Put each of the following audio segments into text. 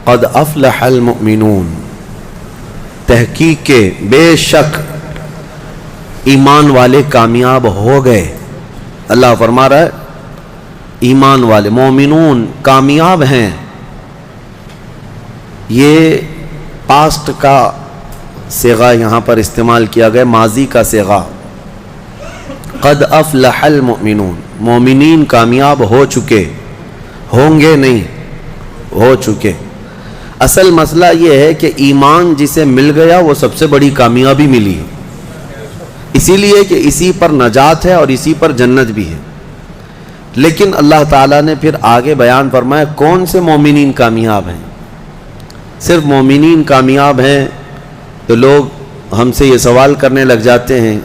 قد افلح المؤمنون، تحقیق کے بے شک ایمان والے کامیاب ہو گئے۔ اللہ فرما رہا ہے ایمان والے مومنون کامیاب ہیں۔ یہ پاسٹ کا صیغہ یہاں پر استعمال کیا گیا، ماضی کا صیغہ۔ قد افلح المؤمنون، مومنین کامیاب ہو چکے، ہوں گے نہیں، ہو چکے۔ اصل مسئلہ یہ ہے کہ ایمان جسے مل گیا وہ سب سے بڑی کامیابی ملی ہے، اسی لیے کہ اسی پر نجات ہے اور اسی پر جنت بھی ہے۔ لیکن اللہ تعالیٰ نے پھر آگے بیان فرمایا کون سے مومنین کامیاب ہیں۔ صرف مومنین کامیاب ہیں تو لوگ ہم سے یہ سوال کرنے لگ جاتے ہیں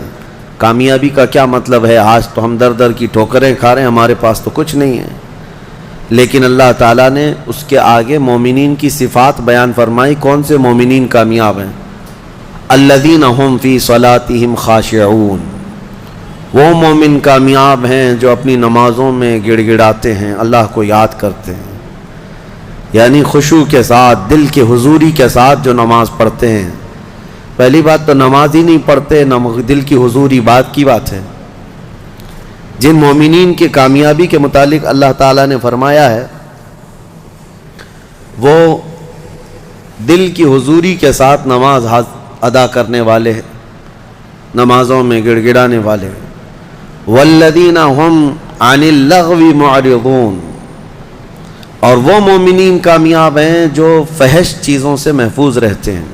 کامیابی کا کیا مطلب ہے، آج تو ہم در در کی ٹھوکریں کھا رہے ہیں، ہمارے پاس تو کچھ نہیں ہے۔ لیکن اللہ تعالیٰ نے اس کے آگے مومنین کی صفات بیان فرمائی، کون سے مومنین کامیاب ہیں۔ الذین هم فی صلاتہم خاشعون، وہ مومن کامیاب ہیں جو اپنی نمازوں میں گڑ گڑاتے ہیں، اللہ کو یاد کرتے ہیں، یعنی خشوع کے ساتھ، دل کی حضوری کے ساتھ جو نماز پڑھتے ہیں۔ پہلی بات تو نماز ہی نہیں پڑھتے، دل کی حضوری بات کی بات ہے۔ جن مومنین کی کامیابی کے متعلق اللہ تعالیٰ نے فرمایا ہے وہ دل کی حضوری کے ساتھ نماز ادا کرنے والے ہیں، نمازوں میں گڑ گڑانے والے ہیں۔ والذین هم عن اللغو معرضون، اور وہ مومنین کامیاب ہیں جو فحش چیزوں سے محفوظ رہتے ہیں،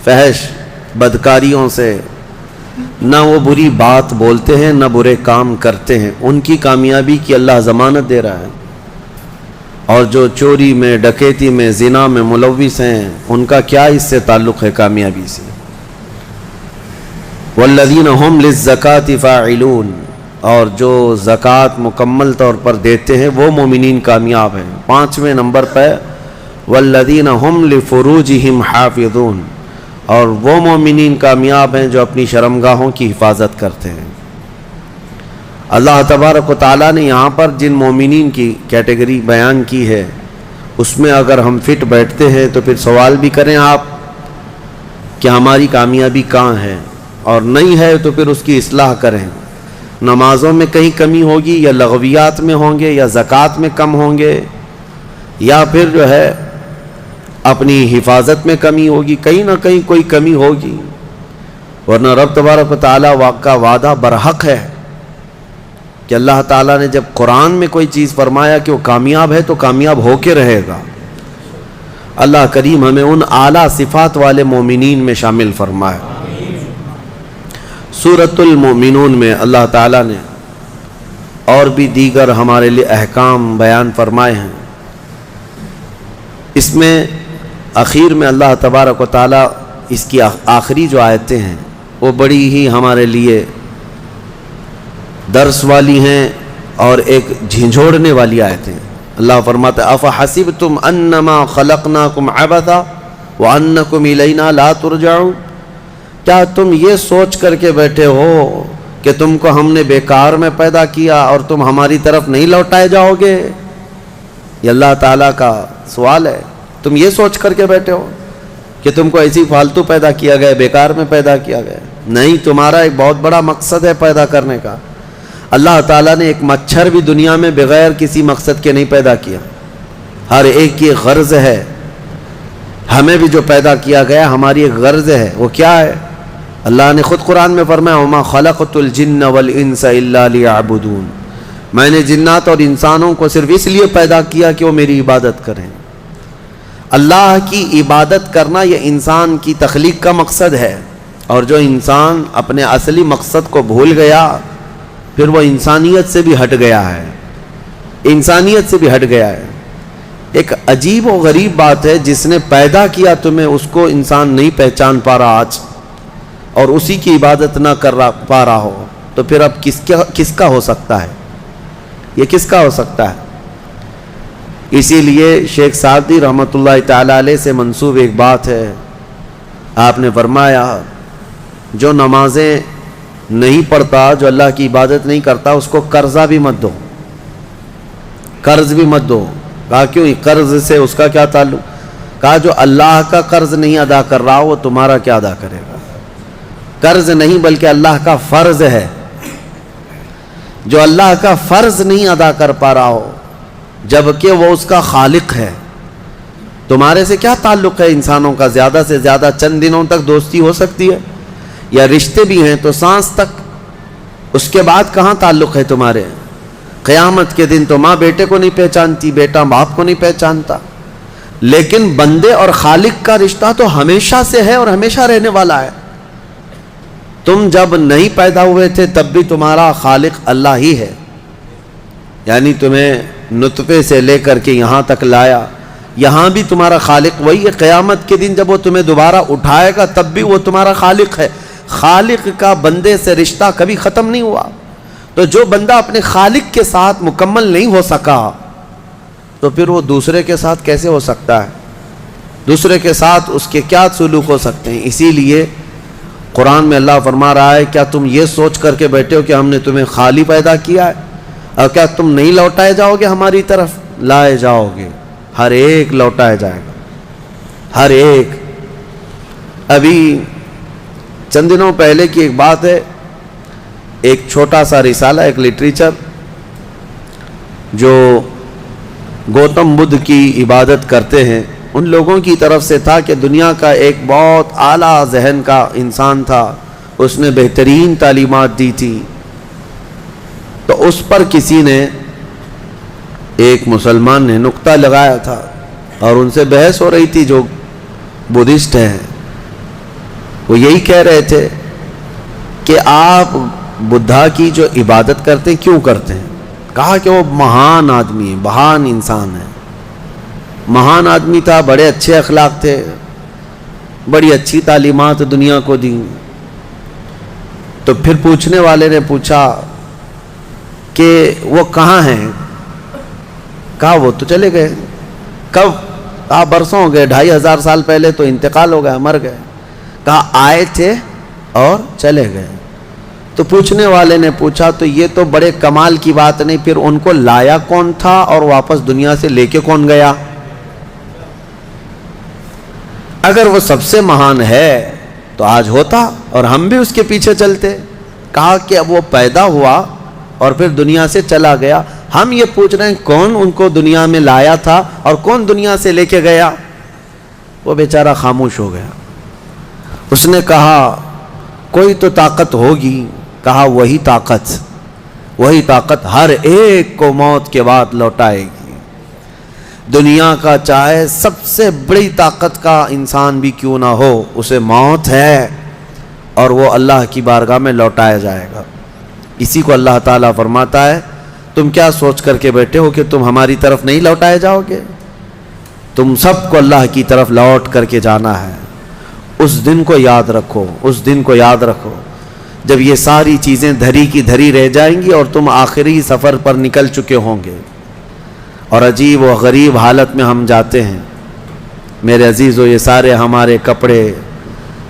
فحش بدکاریوں سے، نہ وہ بری بات بولتے ہیں نہ برے کام کرتے ہیں، ان کی کامیابی کی اللہ ضمانت دے رہا ہے۔ اور جو چوری میں، ڈکیتی میں، زنا میں ملوث ہیں، ان کا کیا اس سے تعلق ہے کامیابی سے۔ والذین هم للزکاة فاعلون، اور جو زکوٰۃ مکمل طور پر دیتے ہیں وہ مومنین کامیاب ہیں۔ 5ویں نمبر پہ والذین هم لفروجہم حافظون، اور وہ مومنین کامیاب ہیں جو اپنی شرمگاہوں کی حفاظت کرتے ہیں۔ اللہ تبارک و تعالیٰ نے یہاں پر جن مومنین کی کیٹیگری بیان کی ہے اس میں اگر ہم فٹ بیٹھتے ہیں تو پھر سوال بھی کریں آپ کہ ہماری کامیابی کہاں ہے، اور نہیں ہے تو پھر اس کی اصلاح کریں۔ نمازوں میں کہیں کمی ہوگی، یا لغویات میں ہوں گے، یا زکوٰۃ میں کم ہوں گے، یا پھر جو ہے اپنی حفاظت میں کمی ہوگی، کہیں نہ کہیں کوئی کمی ہوگی، ورنہ رب تبارک و تعالیٰ کا وعدہ برحق ہے کہ اللہ تعالیٰ نے جب قرآن میں کوئی چیز فرمایا کہ وہ کامیاب ہے تو کامیاب ہو کے رہے گا۔ اللہ کریم ہمیں ان اعلیٰ صفات والے مومنین میں شامل فرمائے۔ سورۃ المؤمنون میں اللہ تعالیٰ نے اور بھی دیگر ہمارے لیے احکام بیان فرمائے ہیں۔ اس میں اخیر میں اللہ تبارک و تعالیٰ اس کی آخری جو آیتیں ہیں وہ بڑی ہی ہمارے لیے درس والی ہیں اور ایک جھنجھوڑنے والی آیتیں ہیں۔ اللہ فرماتا ہے افحسبتم انما خلقناکم عبثا وانکم الینا لا ترجعون، کیا تم یہ سوچ کر کے بیٹھے ہو کہ تم کو ہم نے بیکار میں پیدا کیا اور تم ہماری طرف نہیں لوٹائے جاؤ گے؟ یہ اللہ تعالیٰ کا سوال ہے۔ تم یہ سوچ کر کے بیٹھے ہو کہ تم کو ایسی فالتو پیدا کیا گیا، بیکار میں پیدا کیا گیا؟ نہیں، تمہارا ایک بہت بڑا مقصد ہے پیدا کرنے کا۔ اللہ تعالیٰ نے ایک مچھر بھی دنیا میں بغیر کسی مقصد کے نہیں پیدا کیا، ہر ایک کی غرض ہے۔ ہمیں بھی جو پیدا کیا گیا ہماری ایک غرض ہے، وہ کیا ہے؟ اللہ نے خود قرآن میں فرمایا وَمَا خَلَقْتُ الْجِنَّ وَالْإِنسَ إِلَّا لِيَعْبُدُونَ، میں نے جنات اور انسانوں کو صرف اس لیے پیدا کیا کہ وہ میری عبادت کریں۔ اللہ کی عبادت کرنا یہ انسان کی تخلیق کا مقصد ہے، اور جو انسان اپنے اصلی مقصد کو بھول گیا پھر وہ انسانیت سے بھی ہٹ گیا ہے، انسانیت سے بھی ہٹ گیا ہے۔ ایک عجیب و غریب بات ہے، جس نے پیدا کیا تمہیں اس کو انسان نہیں پہچان پا رہا آج، اور اسی کی عبادت نہ کر پا رہا ہو، تو پھر اب کس کا ہو سکتا ہے؟ یہ کس کا ہو سکتا ہے؟ اسی لیے شیخ سعدی رحمۃ اللہ تعالی علیہ سے منسوب ایک بات ہے، آپ نے فرمایا جو نمازیں نہیں پڑھتا، جو اللہ کی عبادت نہیں کرتا، اس کو قرضہ بھی مت دو، قرض بھی مت دو۔ کہا کیوں؟ قرض سے اس کا کیا تعلق؟ کہا جو اللہ کا قرض نہیں ادا کر رہا وہ تمہارا کیا ادا کرے گا؟ قرض نہیں بلکہ اللہ کا فرض ہے. جو اللہ کا فرض نہیں ادا کر پا رہا ہو جبکہ وہ اس کا خالق ہے. تمہارے سے کیا تعلق ہے انسانوں کا؟ زیادہ سے زیادہ چند دنوں تک دوستی ہو سکتی ہے، یا رشتے بھی ہیں تو سانس تک، اس کے بعد کہاں تعلق ہے تمہارے؟ قیامت کے دن تو ماں بیٹے کو نہیں پہچانتی، بیٹا باپ کو نہیں پہچانتا، لیکن بندے اور خالق کا رشتہ تو ہمیشہ سے ہے اور ہمیشہ رہنے والا ہے. تم جب نہیں پیدا ہوئے تھے تب بھی تمہارا خالق اللہ ہی ہے، یعنی تمہیں نطفے سے لے کر کے یہاں تک لایا، یہاں بھی تمہارا خالق وہی ہے. قیامت کے دن جب وہ تمہیں دوبارہ اٹھائے گا تب بھی وہ تمہارا خالق ہے. خالق کا بندے سے رشتہ کبھی ختم نہیں ہوا. تو جو بندہ اپنے خالق کے ساتھ مکمل نہیں ہو سکا تو پھر وہ دوسرے کے ساتھ کیسے ہو سکتا ہے؟ دوسرے کے ساتھ اس کے کیا سلوک ہو سکتے ہیں؟ اسی لیے قرآن میں اللہ فرما رہا ہے کیا تم یہ سوچ کر کے بیٹھے ہو کہ ہم نے تمہیں خالی پیدا کیا ہے اور کیا تم نہیں لوٹائے جاؤ گے ہماری طرف؟ لائے جاؤ گے، ہر ایک لوٹایا جائے گا، ہر ایک. ابھی چند دنوں پہلے کی ایک بات ہے، ایک چھوٹا سا رسالہ، ایک لٹریچر جو گوتم بدھ کی عبادت کرتے ہیں ان لوگوں کی طرف سے تھا کہ دنیا کا ایک بہت اعلیٰ ذہن کا انسان تھا، اس نے بہترین تعلیمات دی تھی. تو اس پر کسی نے، ایک مسلمان نے نقطہ لگایا تھا اور ان سے بحث ہو رہی تھی جو بدھسٹ ہیں. وہ یہی کہہ رہے تھے کہ آپ بدھا کی جو عبادت کرتے ہیں کیوں کرتے ہیں؟ کہا کہ وہ مہان آدمی ہے، مہان انسان ہے، مہان آدمی تھا، بڑے اچھے اخلاق تھے، بڑی اچھی تعلیمات دنیا کو دی. تو پھر پوچھنے والے نے پوچھا کہ وہ کہاں ہیں؟ کہا وہ تو چلے گئے. کب؟ کہا برسوں ہو گئے، 2500 سال پہلے تو انتقال ہو گیا، مر گئے. کہا آئے تھے اور چلے گئے. تو پوچھنے والے نے پوچھا تو یہ تو بڑے کمال کی بات نہیں، پھر ان کو لایا کون تھا اور واپس دنیا سے لے کے کون گیا؟ اگر وہ سب سے مہان ہے تو آج ہوتا اور ہم بھی اس کے پیچھے چلتے. کہا کہ اب وہ پیدا ہوا اور پھر دنیا سے چلا گیا، ہم یہ پوچھ رہے ہیں کون ان کو دنیا میں لایا تھا اور کون دنیا سے لے کے گیا؟ وہ بیچارہ خاموش ہو گیا. اس نے کہا کوئی تو طاقت ہوگی. کہا وہی طاقت ہر ایک کو موت کے بعد لوٹائے گی. دنیا کا چاہے سب سے بڑی طاقت کا انسان بھی کیوں نہ ہو، اسے موت ہے اور وہ اللہ کی بارگاہ میں لوٹایا جائے گا. اسی کو اللہ تعالیٰ فرماتا ہے تم کیا سوچ کر کے بیٹھے ہو کہ تم ہماری طرف نہیں لوٹائے جاؤ گے؟ تم سب کو اللہ کی طرف لوٹ کر کے جانا ہے. اس دن کو یاد رکھو، اس دن کو یاد رکھو جب یہ ساری چیزیں دھری کی دھری رہ جائیں گی اور تم آخری سفر پر نکل چکے ہوں گے. اور عجیب و غریب حالت میں ہم جاتے ہیں میرے عزیزو. یہ سارے ہمارے کپڑے،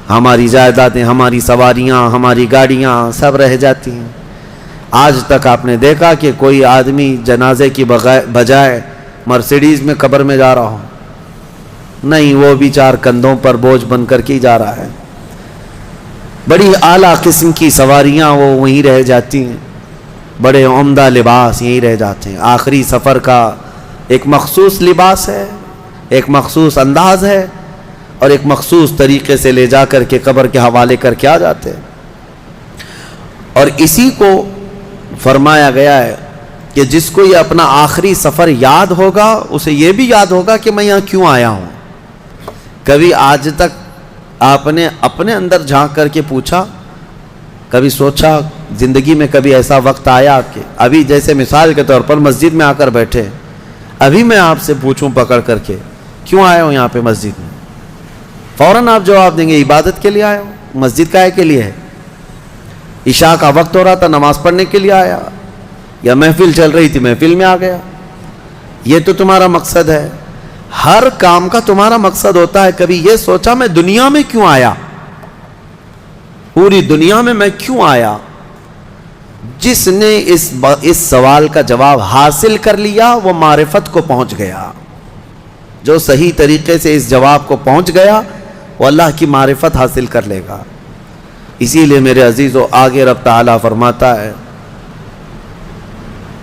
ہماری جائیدادیں، ہماری سواریاں، ہماری گاڑیاں سب رہ جاتی ہیں. آج تک آپ نے دیکھا کہ کوئی آدمی جنازے کی بجائے مرسیڈیز میں قبر میں جا رہا ہو؟ نہیں، وہ بھی 4 کندھوں پر بوجھ بن کر کے جا رہا ہے. بڑی اعلیٰ قسم کی سواریاں وہ وہیں رہ جاتی ہیں، بڑے عمدہ لباس یہیں رہ جاتے ہیں. آخری سفر کا ایک مخصوص لباس ہے، ایک مخصوص انداز ہے اور ایک مخصوص طریقے سے لے جا کر کے قبر کے حوالے کر کے آ جاتے ہیں. اور اسی کو فرمایا گیا ہے کہ جس کو یہ اپنا آخری سفر یاد ہوگا اسے یہ بھی یاد ہوگا کہ میں یہاں کیوں آیا ہوں. کبھی آج تک آپ نے اپنے اندر جھانک کر کے پوچھا، کبھی سوچا زندگی میں کبھی ایسا وقت آیا کہ ابھی جیسے مثال کے طور پر مسجد میں آ کر بیٹھے، ابھی میں آپ سے پوچھوں پکڑ کر کے کیوں آئے ہو یہاں پہ مسجد میں؟ فوراً آپ جواب دیں گے عبادت کے لیے آئے ہو. مسجد کائے کے لیے ہے؟ عشاء کا وقت ہو رہا تھا، نماز پڑھنے کے لیے آیا، یا محفل چل رہی تھی محفل میں آ گیا. یہ تو تمہارا مقصد ہے. ہر کام کا تمہارا مقصد ہوتا ہے. کبھی یہ سوچا میں دنیا میں کیوں آیا؟ پوری دنیا میں میں کیوں آیا؟ جس نے اس سوال کا جواب حاصل کر لیا وہ معرفت کو پہنچ گیا. جو صحیح طریقے سے اس جواب کو پہنچ گیا وہ اللہ کی معرفت حاصل کر لے گا۔ اسی لیے میرے عزیزو آگے رب تعالیٰ فرماتا ہے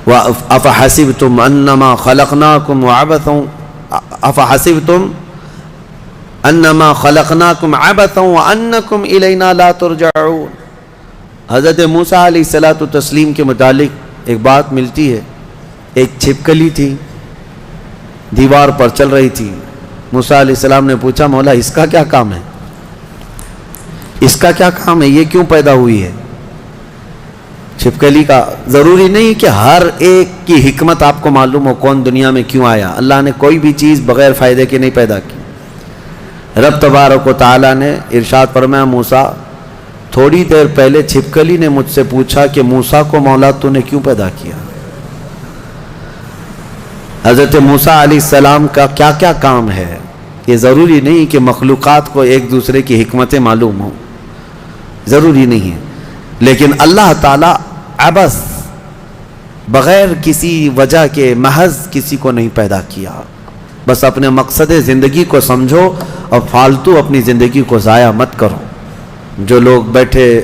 أَفَحَسِبْتُمْ أَنَّمَا خَلَقْنَاكُمْ عَبَثًا أَفَحَسِبْتُمْ أَنَّمَا خَلَقْنَاكُمْ عَبَثًا وَأَنَّكُمْ إِلَيْنَا لَا تُرْجَعُونَ۔ حضرت موسیٰ علیہ الصلوۃ والتسلیم کے متعلق ایک بات ملتی ہے۔ ایک چھپکلی تھی، دیوار پر چل رہی تھی۔ موسیٰ علیہ السلام نے پوچھا مولا اس کا کیا کام ہے، اس کا کیا کام ہے، یہ کیوں پیدا ہوئی ہے؟ چھپکلی کا ضروری نہیں کہ ہر ایک کی حکمت آپ کو معلوم ہو کون دنیا میں کیوں آیا۔ اللہ نے کوئی بھی چیز بغیر فائدے کے نہیں پیدا کی۔ رب تبارک و تعالیٰ نے ارشاد فرمایا موسیٰ تھوڑی دیر پہلے چھپکلی نے مجھ سے پوچھا کہ موسیٰ کو مولا تو نے کیوں پیدا کیا؟ حضرت موسیٰ علیہ السلام کا کیا کیا کام ہے؟ یہ ضروری نہیں کہ مخلوقات کو ایک دوسرے کی حکمتیں معلوم ہوں، ضروری نہیں ہے، لیکن اللہ تعالیٰ عبث بغیر کسی وجہ کے محض کسی کو نہیں پیدا کیا۔ بس اپنے مقصد زندگی کو سمجھو اور فالتو اپنی زندگی کو ضائع مت کرو۔ جو لوگ بیٹھے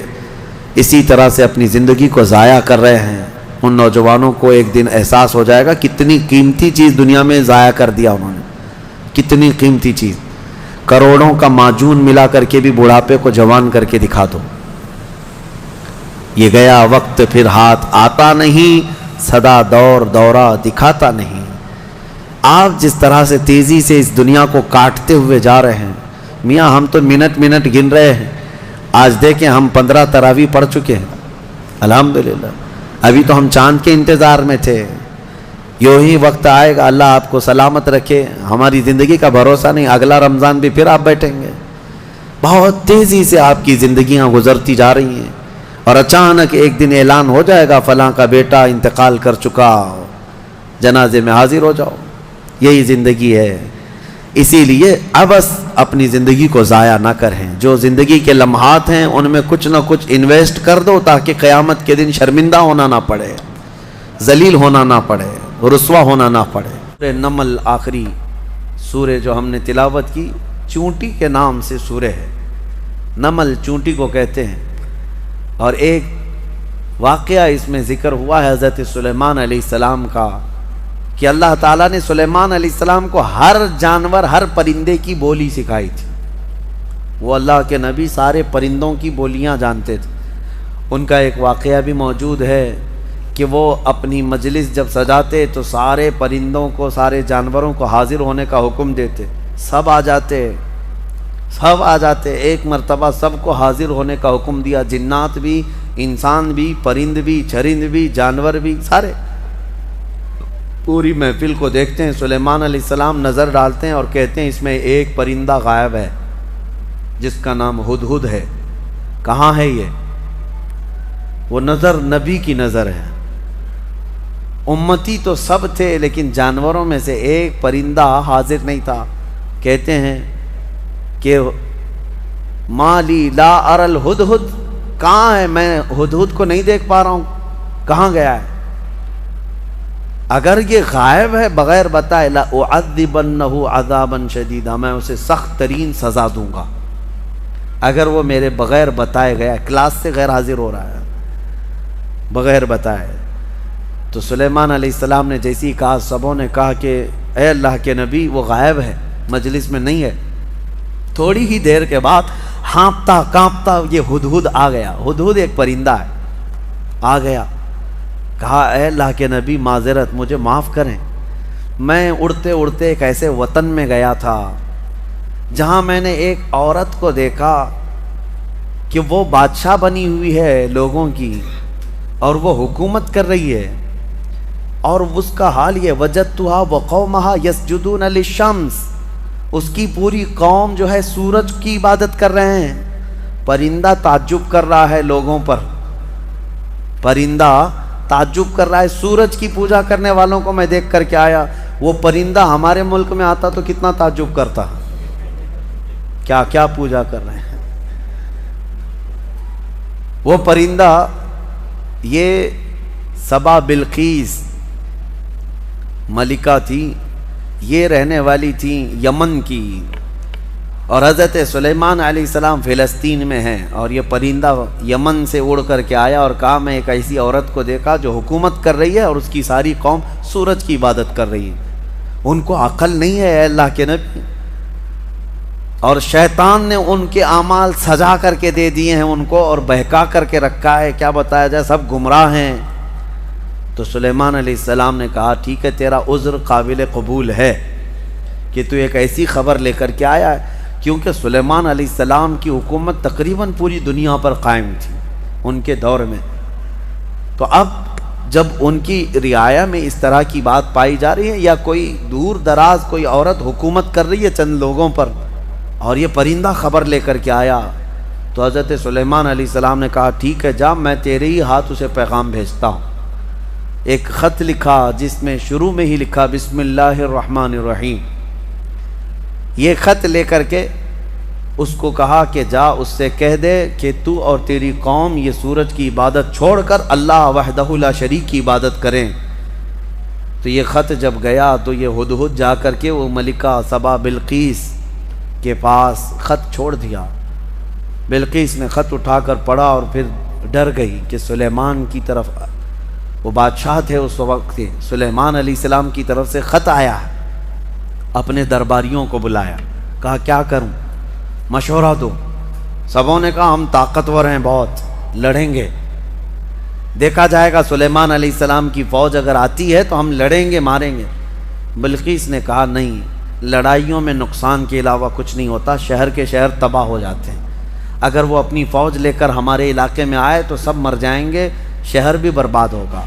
اسی طرح سے اپنی زندگی کو ضائع کر رہے ہیں ان نوجوانوں کو ایک دن احساس ہو جائے گا کتنی قیمتی چیز دنیا میں ضائع کر دیا انہوں نے، کتنی قیمتی چیز۔ کروڑوں کا معجون ملا کر کے بھی بڑھاپے کو جوان کر کے دکھا دو۔ یہ گیا وقت پھر ہاتھ آتا نہیں، صدا دور دورہ دکھاتا نہیں۔ آپ جس طرح سے تیزی سے اس دنیا کو کاٹتے ہوئے جا رہے ہیں، میاں ہم تو منٹ منٹ گن رہے ہیں۔ آج دیکھیں ہم 15 تراویح پڑھ چکے ہیں الحمدللہ، ابھی تو ہم چاند کے انتظار میں تھے۔ یوں ہی وقت آئے گا، اللہ آپ کو سلامت رکھے، ہماری زندگی کا بھروسہ نہیں، اگلا رمضان بھی پھر آپ بیٹھیں گے۔ بہت تیزی سے آپ کی زندگیاں گزرتی جا رہی ہیں اور اچانک ایک دن اعلان ہو جائے گا فلاں کا بیٹا انتقال کر چکا، جنازے میں حاضر ہو جاؤ۔ یہی زندگی ہے، اسی لیے عبث اپنی زندگی کو ضائع نہ کریں۔ جو زندگی کے لمحات ہیں ان میں کچھ نہ کچھ انویسٹ کر دو تاکہ قیامت کے دن شرمندہ ہونا نہ پڑے، ذلیل ہونا نہ پڑے، رسوا ہونا نہ پڑے۔ سورہ نمل آخری سورہ جو ہم نے تلاوت کی، چونٹی کے نام سے سورہ ہے، نمل چونٹی کو کہتے ہیں۔ اور ایک واقعہ اس میں ذکر ہوا ہے حضرت سلیمان علیہ السلام کا، کہ اللہ تعالیٰ نے سلیمان علیہ السلام کو ہر جانور، ہر پرندے کی بولی سکھائی تھی۔ وہ اللہ کے نبی سارے پرندوں کی بولیاں جانتے تھے۔ ان کا ایک واقعہ بھی موجود ہے کہ وہ اپنی مجلس جب سجاتے تو سارے پرندوں کو، سارے جانوروں کو حاضر ہونے کا حکم دیتے، سب آ جاتے۔ ایک مرتبہ سب کو حاضر ہونے کا حکم دیا، جنات بھی، انسان بھی، پرند بھی، چرند بھی، جانور بھی، سارے۔ پوری محفل کو دیکھتے ہیں، سلیمان علیہ السلام نظر ڈالتے ہیں اور کہتے ہیں اس میں ایک پرندہ غائب ہے جس کا نام ہدہد ہے، کہاں ہے یہ؟ وہ نظر نبی کی نظر ہے، امتی تو سب تھے لیکن جانوروں میں سے ایک پرندہ حاضر نہیں تھا۔ کہتے ہیں کہ مالی لا اری الہدہد، کہاں ہے؟ میں ہدہد کو نہیں دیکھ پا رہا ہوں، کہاں گیا ہے؟ اگر یہ غائب ہے بغیر بتائے، لَأُعَذِّبَنَّهُ عَذَابًا شَدِيدًا، میں اسے سخت ترین سزا دوں گا۔ اگر وہ میرے بغیر بتائے گیا، کلاس سے غیر حاضر ہو رہا ہے بغیر بتائے۔ تو سلیمان علیہ السلام نے جیسی کہا، سبوں نے کہا کہ اے اللہ کے نبی وہ غائب ہے، مجلس میں نہیں ہے۔ تھوڑی ہی دیر کے بعد ہانپتا کانپتا یہ ہدہد آ گیا۔ ہدہد ایک پرندہ ہے، آ گیا، کہا اے اللہ کے نبی معذرت، مجھے معاف کریں، میں اڑتے اڑتے ایک ایسے وطن میں گیا تھا جہاں میں نے ایک عورت کو دیکھا کہ وہ بادشاہ بنی ہوئی ہے لوگوں کی اور وہ حکومت کر رہی ہے، اور اس کا حال یہ وجدتها وقومها يسجدون للشمس، اس کی پوری قوم جو ہے سورج کی عبادت کر رہے ہیں۔ پرندہ تعجب کر رہا ہے لوگوں پر، پرندہ تعجب کر رہا ہے، سورج کی پوجا کرنے والوں کو میں دیکھ کر کے آیا۔ وہ پرندہ ہمارے ملک میں آتا تو کتنا تعجب کرتا، کیا کیا پوجا کر رہے ہیں۔ وہ پرندہ یہ سبا بلقیس ملکہ تھی، یہ رہنے والی تھیں یمن کی، اور حضرت سلیمان علیہ السلام فلسطین میں ہیں، اور یہ پرندہ یمن سے اڑ کر کے آیا اور کہا میں ایک ایسی عورت کو دیکھا جو حکومت کر رہی ہے اور اس کی ساری قوم سورج کی عبادت کر رہی ہے، ان کو عقل نہیں ہے اے اللہ کے نبی، اور شیطان نے ان کے اعمال سجا کر کے دے دیے ہیں ان کو اور بہکا کر کے رکھا ہے، کیا بتایا جائے، سب گمراہ ہیں۔ تو سلیمان علیہ السلام نے کہا ٹھیک ہے، تیرا عذر قابل قبول ہے کہ تو ایک ایسی خبر لے کر کے آیا ہے، کیونکہ سلیمان علیہ السلام کی حکومت تقریباً پوری دنیا پر قائم تھی ان کے دور میں۔ تو اب جب ان کی رعایا میں اس طرح کی بات پائی جا رہی ہے، یا کوئی دور دراز کوئی عورت حکومت کر رہی ہے چند لوگوں پر، اور یہ پرندہ خبر لے کر کے آیا، تو حضرت سلیمان علیہ السلام نے کہا ٹھیک ہے جا، میں تیرے ہی ہاتھ اسے پیغام بھیجتا ہوں۔ ایک خط لکھا جس میں شروع میں ہی لکھا بسم اللہ الرحمن الرحیم۔ یہ خط لے کر کے اس کو کہا کہ جا اس سے کہہ دے کہ تو اور تیری قوم یہ سورج کی عبادت چھوڑ کر اللہ وحدہ لا شریک کی عبادت کریں۔ تو یہ خط جب گیا تو یہ ہدہد جا کر کے وہ ملکہ سبا بلقیس کے پاس خط چھوڑ دیا۔ بلقیس نے خط اٹھا کر پڑھا اور پھر ڈر گئی کہ سلیمان کی طرف، وہ بادشاہ تھے اس وقت کے، سلیمان علیہ السلام کی طرف سے خط آیا، اپنے درباریوں کو بلایا، کہا کیا کروں، مشورہ دو۔ سبوں نے کہا ہم طاقتور ہیں، بہت لڑیں گے، دیکھا جائے گا سلیمان علیہ السلام کی فوج اگر آتی ہے تو ہم لڑیں گے، ماریں گے۔ بلقیس نے کہا نہیں، لڑائیوں میں نقصان کے علاوہ کچھ نہیں ہوتا، شہر کے شہر تباہ ہو جاتے ہیں، اگر وہ اپنی فوج لے کر ہمارے علاقے میں آئے تو سب مر جائیں گے، شہر بھی برباد ہوگا۔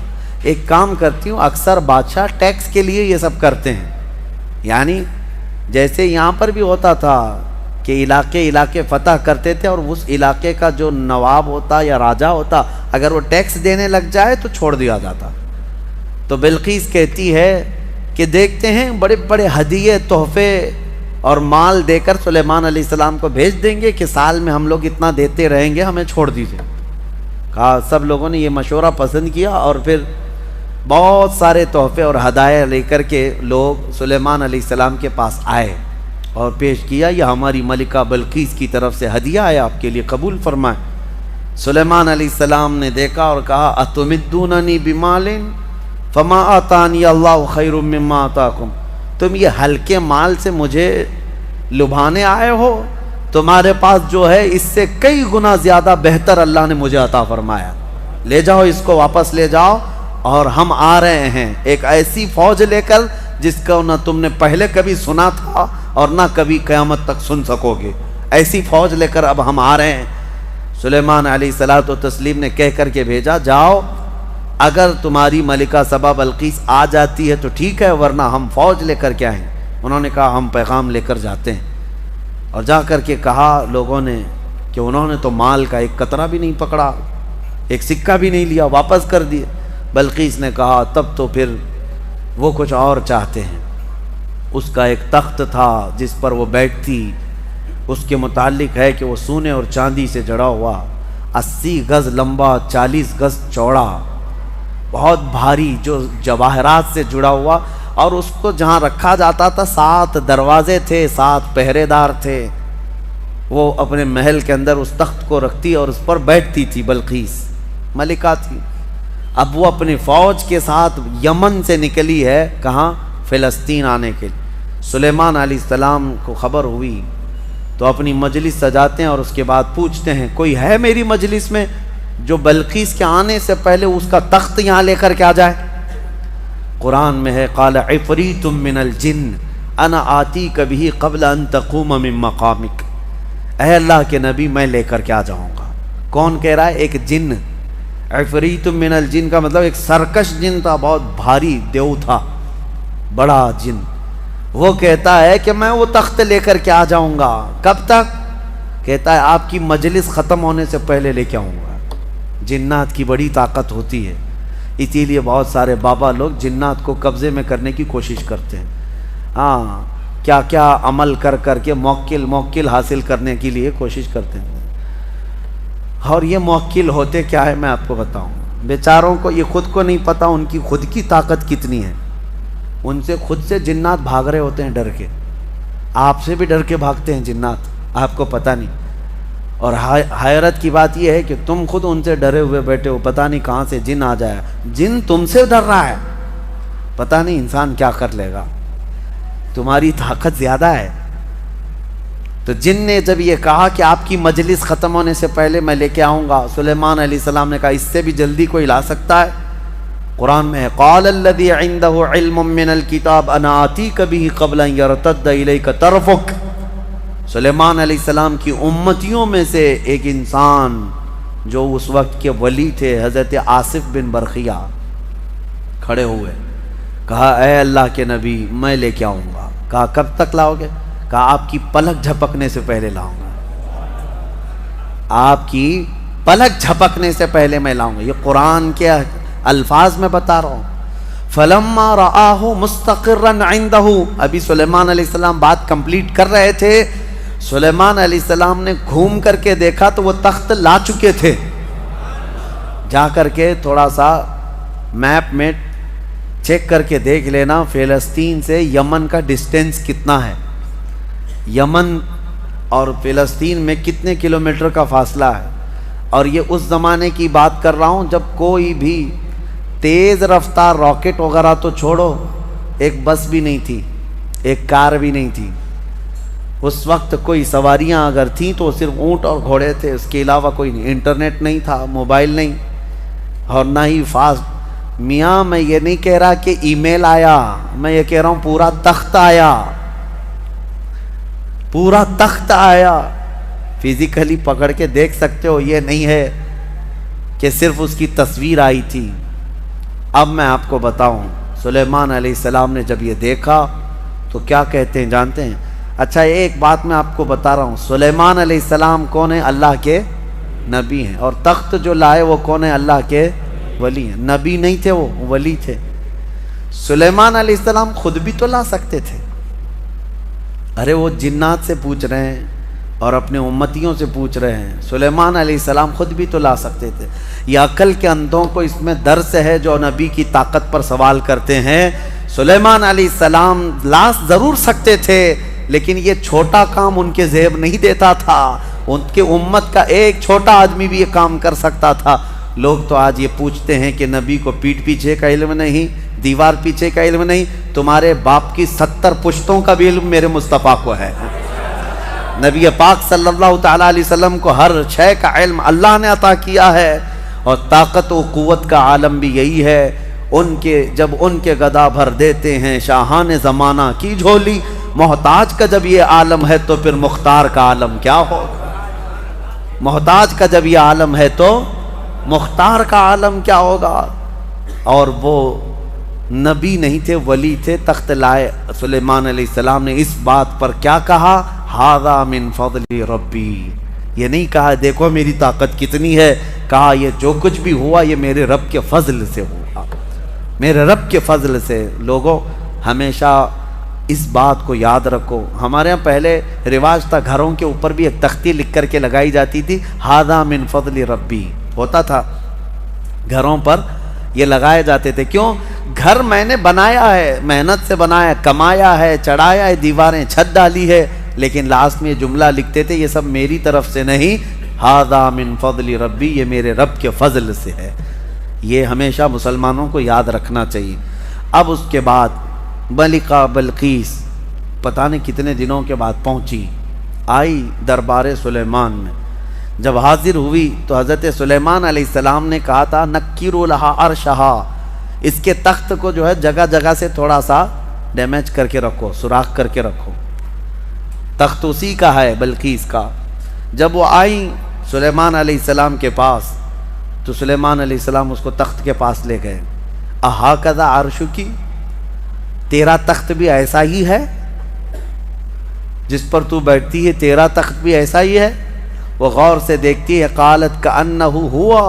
ایک کام کرتی ہوں، اکثر بادشاہ ٹیکس کے لیے یہ سب کرتے ہیں، یعنی جیسے یہاں پر بھی ہوتا تھا کہ علاقے فتح کرتے تھے، اور اس علاقے کا جو نواب ہوتا یا راجہ ہوتا اگر وہ ٹیکس دینے لگ جائے تو چھوڑ دیا جاتا۔ تو بلقیس کہتی ہے کہ دیکھتے ہیں بڑے بڑے ہدیے، تحفے اور مال دے کر سلیمان علیہ السلام کو بھیج دیں گے کہ سال میں ہم لوگ اتنا دیتے رہیں گے، ہمیں چھوڑ دیجیے۔ کہا سب لوگوں نے یہ مشورہ پسند کیا، اور پھر بہت سارے تحفے اور ہدایہ لے کر کے لوگ سلیمان علیہ السلام کے پاس آئے اور پیش کیا، یہ ہماری ملکہ بلقیس کی طرف سے ہدیہ ہے، آپ کے لیے قبول فرمائیں۔ سلیمان علیہ السلام نے دیکھا اور کہا اتمدوننی بمال فما آتانی اللہ خیر مما آتاکم، تم یہ ہلکے مال سے مجھے لبھانے آئے ہو، تمہارے پاس جو ہے اس سے کئی گنا زیادہ بہتر اللہ نے مجھے عطا فرمایا، لے جاؤ اس کو، واپس لے جاؤ، اور ہم آ رہے ہیں ایک ایسی فوج لے کر جس کو نہ تم نے پہلے کبھی سنا تھا اور نہ کبھی قیامت تک سن سکو گے، ایسی فوج لے کر اب ہم آ رہے ہیں۔ سلیمان علیہ الصلوۃ والتسلیم نے کہہ کر کے بھیجا جاؤ، اگر تمہاری ملکہ سبا بلقیس آ جاتی ہے تو ٹھیک ہے، ورنہ ہم فوج لے کر کے آئیں۔ انہوں نے کہا ہم پیغام لے کر جاتے ہیں، اور جا کر کے کہا لوگوں نے کہ انہوں نے تو مال کا ایک قطرہ بھی نہیں پکڑا، ایک سکہ بھی نہیں لیا، واپس کر دیے۔ بلقیس نے کہا تب تو پھر وہ کچھ اور چاہتے ہیں۔ اس کا ایک تخت تھا جس پر وہ بیٹھتی، اس کے متعلق ہے کہ وہ سونے اور چاندی سے جڑا ہوا، 80 گز لمبا، 40 گز چوڑا، بہت بھاری، جو جواہرات سے جڑا ہوا، اور اس کو جہاں رکھا جاتا تھا 7 دروازے تھے، 7 پہرے دار تھے۔ وہ اپنے محل کے اندر اس تخت کو رکھتی اور اس پر بیٹھتی تھی، بلقیس ملکہ تھی۔ اب وہ اپنی فوج کے ساتھ یمن سے نکلی ہے، کہاں؟ فلسطین آنے کے لیے۔ سلیمان علیہ السلام کو خبر ہوئی تو اپنی مجلس سجاتے ہیں، اور اس کے بعد پوچھتے ہیں کوئی ہے میری مجلس میں جو بلقیس کے آنے سے پہلے اس کا تخت یہاں لے کر کے آ جائے؟ قرآن میں ہے قال عفریت من الجن انا آتیک بہ قبل ان تقوم من مقامک، اے اللہ کے نبی میں لے کر کے آ جاؤں گا۔ کون کہہ رہا ہے؟ ایک جن۔ عفریت من الجن کا مطلب ایک سرکش جن تھا، بہت بھاری دیو تھا، بڑا جن۔ وہ کہتا ہے کہ میں وہ تخت لے کر کے آ جاؤں گا۔ کب تک؟ کہتا ہے آپ کی مجلس ختم ہونے سے پہلے لے کے آؤں گا۔ جنات کی بڑی طاقت ہوتی ہے، اسی لیے بہت سارے بابا لوگ جنات کو قبضے میں کرنے کی کوشش کرتے ہیں، ہاں کیا کیا عمل کر کر کے موکل حاصل کرنے کے لیے کوشش کرتے ہیں۔ اور یہ موکل ہوتے کیا ہے میں آپ کو بتاؤں، بیچاروں کو یہ خود کو نہیں پتا ان کی خود کی طاقت کتنی ہے۔ ان سے خود سے جنات بھاگ رہے ہوتے ہیں ڈر کے، آپ سے بھی ڈر کے بھاگتے ہیں جنات، آپ کو پتہ نہیں۔ اور حیرت کی بات یہ ہے کہ تم خود ان سے ڈرے ہوئے بیٹھے ہو، پتہ نہیں کہاں سے جن آ جائے، جن تم سے ڈر رہا ہے، پتہ نہیں انسان کیا کر لے گا، تمہاری طاقت زیادہ ہے۔ تو جن نے جب یہ کہا کہ آپ کی مجلس ختم ہونے سے پہلے میں لے کے آؤں گا، سلیمان علیہ السلام نے کہا اس سے بھی جلدی کوئی لا سکتا ہے؟ قرآن میں ہے قال الذی عنده علم من الکتاب انا آتیک به قبل ان یرتد الیک طرفک۔ سلیمان علیہ السلام کی امتیوں میں سے ایک انسان جو اس وقت کے ولی تھے حضرت آصف بن برخیہ کھڑے ہوئے، کہا اے اللہ کے نبی میں لے کے آؤں گا۔ کہا کب تک لاؤ گے؟ کہا آپ کی پلک جھپکنے سے پہلے لاؤں گا، آپ کی پلک جھپکنے سے پہلے میں لاؤں گا۔ یہ قرآن کے الفاظ میں بتا رہا ہوں۔ فلما رآہ مستقرا عنده، ابھی سلیمان علیہ السلام بات کمپلیٹ کر رہے تھے، سلیمان علیہ السلام نے گھوم کر کے دیکھا تو وہ تخت لا چکے تھے۔ جا کر کے تھوڑا سا میپ میں چیک کر کے دیکھ لینا فلسطین سے یمن کا ڈسٹینس کتنا ہے، یمن اور فلسطین میں کتنے کلومیٹر کا فاصلہ ہے۔ اور یہ اس زمانے کی بات کر رہا ہوں جب کوئی بھی تیز رفتار راکٹ وغیرہ تو چھوڑو، ایک بس بھی نہیں تھی، ایک کار بھی نہیں تھی۔ اس وقت کوئی سواریاں اگر تھیں تو صرف اونٹ اور گھوڑے تھے، اس کے علاوہ کوئی نہیں، انٹرنیٹ نہیں تھا، موبائل نہیں، اور نہ ہی فاسٹ۔ میاں میں یہ نہیں کہہ رہا کہ ای میل آیا، میں یہ کہہ رہا ہوں پورا تخت آیا، پورا تخت آیا، فزیکلی پکڑ کے دیکھ سکتے ہو، یہ نہیں ہے کہ صرف اس کی تصویر آئی تھی۔ اب میں آپ کو بتاؤں سلیمان علیہ السلام نے جب یہ دیکھا تو کیا کہتے ہیں جانتے ہیں؟ اچھا ایک بات میں آپ کو بتا رہا ہوں، سلیمان علیہ السلام کون ہے؟ اللہ کے نبی ہیں، اور تخت جو لائے وہ کون ہے؟ اللہ کے ولی ہیں، نبی نہیں تھے، وہ ولی تھے۔ سلیمان علیہ السلام خود بھی تو لا سکتے تھے، ارے وہ جنات سے پوچھ رہے ہیں اور اپنے امتیوں سے پوچھ رہے ہیں، سلیمان علیہ السلام خود بھی تو لا سکتے تھے۔ یہ عقل کے اندھوں کو اس میں درس ہے جو نبی کی طاقت پر سوال کرتے ہیں۔ سلیمان علیہ السلام لا ضرور سکتے تھے، لیکن یہ چھوٹا کام ان کے ذہن نہیں دیتا تھا، ان کے امت کا ایک چھوٹا آدمی بھی یہ کام کر سکتا تھا۔ لوگ تو آج یہ پوچھتے ہیں کہ نبی کو پیٹھ پیچھے کا علم نہیں، دیوار پیچھے کا علم نہیں، تمہارے باپ کی 70 پشتوں کا بھی علم میرے مصطفیٰ کو ہے۔ نبی پاک صلی اللہ تعالیٰ علیہ وسلم کو ہر شے کا علم اللہ نے عطا کیا ہے، اور طاقت و قوت کا عالم بھی یہی ہے۔ جب ان کے گدا بھر دیتے ہیں شاہان زمانہ کی جھولی، محتاج کا جب یہ عالم ہے تو پھر مختار کا عالم کیا ہوگا؟ محتاج کا جب یہ عالم ہے تو مختار کا عالم کیا ہوگا؟ اور وہ نبی نہیں تھے، ولی تھے، تخت لائے۔ سلیمان علیہ السلام نے اس بات پر کیا کہا؟ ھذا من فضل ربی، یہ نہیں کہا دیکھو میری طاقت کتنی ہے، کہا یہ جو کچھ بھی ہوا یہ میرے رب کے فضل سے ہوا، میرے رب کے فضل سے۔ لوگوں ہمیشہ اس بات کو یاد رکھو، ہمارے ہاں پہلے رواج تھا گھروں کے اوپر بھی ایک تختی لکھ کر کے لگائی جاتی تھی، ھذا من فضل ربی ہوتا تھا، گھروں پر یہ لگائے جاتے تھے۔ کیوں؟ گھر میں نے بنایا ہے، محنت سے بنایا، کمایا ہے، چڑھایا ہے، دیواریں چھت ڈالی ہے، لیکن لاسٹ میں یہ جملہ لکھتے تھے یہ سب میری طرف سے نہیں، ھذا من فضل ربی، یہ میرے رب کے فضل سے ہے۔ یہ ہمیشہ مسلمانوں کو یاد رکھنا چاہیے۔ اب اس کے بعد ملکہ بلقیس پتہ نہیں کتنے دنوں کے بعد پہنچی، آئی دربار سلیمان میں۔ جب حاضر ہوئی تو حضرت سلیمان علیہ السلام نے کہا تھا نکروا لہا عرشہا، اس کے تخت کو جو ہے جگہ جگہ سے تھوڑا سا ڈیمیج کر کے رکھو، سوراخ کر کے رکھو، تخت اسی کا ہے بلقیس کا۔ جب وہ آئیں سلیمان علیہ السلام کے پاس تو سلیمان علیہ السلام اس کو تخت کے پاس لے گئے۔ اہٰذا عرشکی، تیرا تخت بھی ایسا ہی ہے جس پر تو بیٹھتی ہے، تیرا تخت بھی ایسا ہی ہے؟ وہ غور سے دیکھتی ہے، قالت کأنہ ہوا،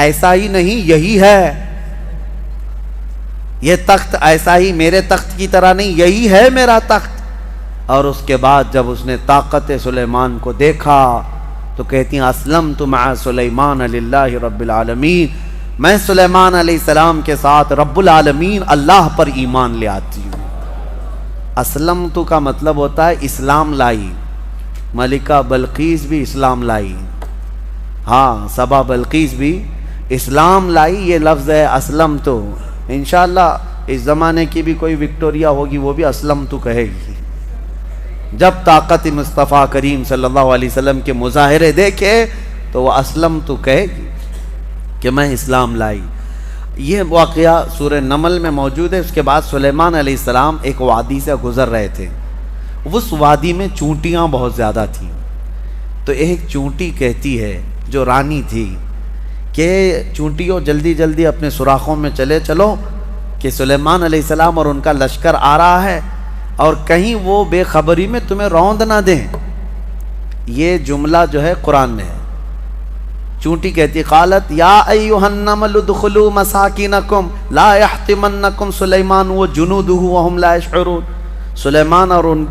ایسا ہی نہیں یہی ہے، یہ تخت ایسا ہی میرے تخت کی طرح نہیں، یہی ہے میرا تخت۔ اور اس کے بعد جب اس نے طاقت سلیمان کو دیکھا تو کہتی ہیں اسلمت مع سلیمان للہ رب العالمین، میں سلیمان علیہ السلام کے ساتھ رب العالمین اللہ پر ایمان لے آتی ہوں۔ اسلمت کا مطلب ہوتا ہے اسلام لائی۔ ملکہ بلقیس بھی اسلام لائی، ہاں سبا بلقیس بھی اسلام لائی، یہ لفظ ہے اسلمت۔ انشاءاللہ اس زمانے کی بھی کوئی وکٹوریا ہوگی وہ بھی اسلمت کہے گی، جب طاقت مصطفیٰ کریم صلی اللہ علیہ وسلم کے مظاہرے دیکھے تو وہ اسلمت کہے گی کہ میں اسلام لائی۔ یہ واقعہ سورہ نمل میں موجود ہے۔ اس کے بعد سلیمان علیہ السلام ایک وادی سے گزر رہے تھے، اس وادی میں چونٹیاں بہت زیادہ تھیں، تو ایک چونٹی کہتی ہے جو رانی تھی کہ چونٹیوں جلدی جلدی اپنے سوراخوں میں چلے چلو کہ سلیمان علیہ السلام اور ان کا لشکر آ رہا ہے اور کہیں وہ بے خبری میں تمہیں روند نہ دیں۔ یہ جملہ جو ہے قرآن میں ہے۔ چونٹی کہتی قالت یا ایھا النمل ادخلوا مساکنکم لا یحطمنکم سلیمان وجنودہ وہم لا یشعرون۔ سلیمان اور ان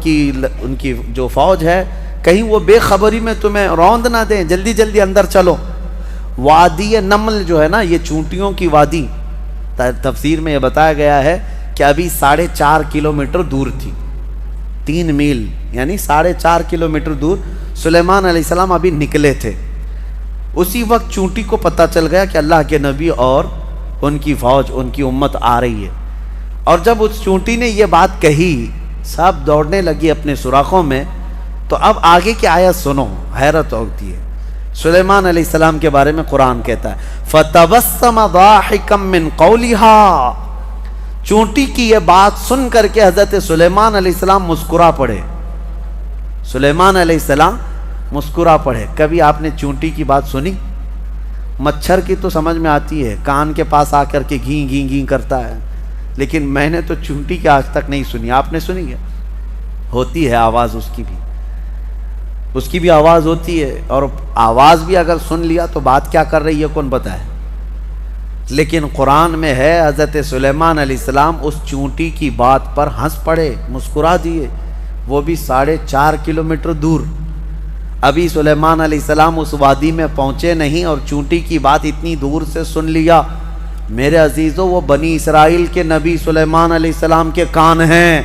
کی جو فوج ہے کہیں وہ بے خبری میں تمہیں روند نہ دیں، جلدی جلدی اندر چلو۔ وادی نمل جو ہے نا، یہ چونٹیوں کی وادی، تفسیر میں یہ بتایا گیا ہے کہ ابھی 4.5 کلومیٹر دور تھی، 3 میل یعنی 4.5 کلومیٹر دور سلیمان علیہ السلام ابھی نکلے تھے۔ اسی وقت چونٹی کو پتہ چل گیا کہ اللہ کے نبی اور ان کی فوج، ان کی امت آ رہی ہے، اور جب اس چونٹی نے یہ بات کہی سب دوڑنے لگی اپنے سوراخوں میں۔ تو اب آگے کی آیت سنو، حیرت ہوتی ہے۔ سلیمان علیہ السلام کے بارے میں قرآن کہتا ہے فَتَبَسَّمَ ضَاحِكًا مِّن قَوْلِهَا، چونٹی کی یہ بات سن کر کے حضرت سلیمان علیہ السلام مسکرا پڑے۔ سلیمان علیہ السلام مسکرا پڑے۔ کبھی آپ نے چونٹی کی بات سنی؟ مچھر کی تو سمجھ میں آتی ہے، کان کے پاس آ کر کے گھیں گھیں گھیں کرتا ہے، لیکن میں نے تو چونٹی کی آج تک نہیں سنی۔ آپ نے سنی ہے؟ ہوتی ہے آواز اس کی بھی آواز ہوتی ہے، اور آواز بھی اگر سن لیا تو بات کیا کر رہی ہے کون بتائے۔ لیکن قرآن میں ہے حضرت سلیمان علیہ السلام اس چونٹی کی بات پر ہنس پڑے، مسکرا دیے، وہ بھی 4.5 کلومیٹر دور۔ ابھی سلیمان علیہ السلام اس وادی میں پہنچے نہیں اور چونٹی کی بات اتنی دور سے سن لیا۔ میرے عزیزو، وہ بنی اسرائیل کے نبی سلیمان علیہ السلام کے کان ہیں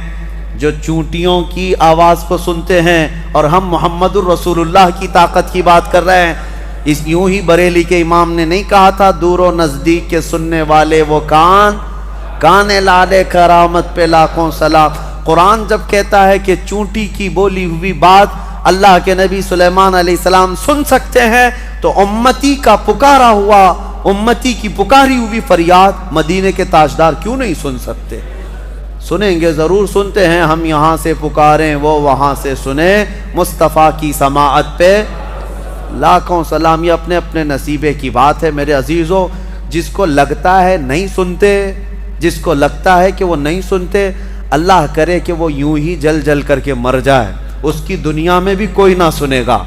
جو چونٹیوں کی آواز کو سنتے ہیں، اور ہم محمد الرسول اللہ کی طاقت کی بات کر رہے ہیں۔ اس یوں ہی بریلی کے امام نے نہیں کہا تھا دور و نزدیک کے سننے والے وہ کان لالے کرامت پہ لاکھوں سلام۔ قرآن جب کہتا ہے کہ چونٹی کی بولی ہوئی بات اللہ کے نبی سلیمان علیہ السلام سن سکتے ہیں، تو امتی کا پکارا ہوا، امتی کی پکاری ہوئی فریاد مدینے کے تاجدار کیوں نہیں سن سکتے؟ سنیں گے، ضرور سنتے ہیں۔ ہم یہاں سے پکاریں وہ وہاں سے سنیں، مصطفیٰ کی سماعت پہ لاکھوں سلام۔ یہ اپنے اپنے نصیبے کی بات ہے میرے عزیزو۔ جس کو لگتا ہے نہیں سنتے، جس کو لگتا ہے کہ وہ نہیں سنتے، اللہ کرے کہ وہ یوں ہی جل جل کر کے مر جائے، اس کی دنیا میں بھی کوئی نہ سنے گا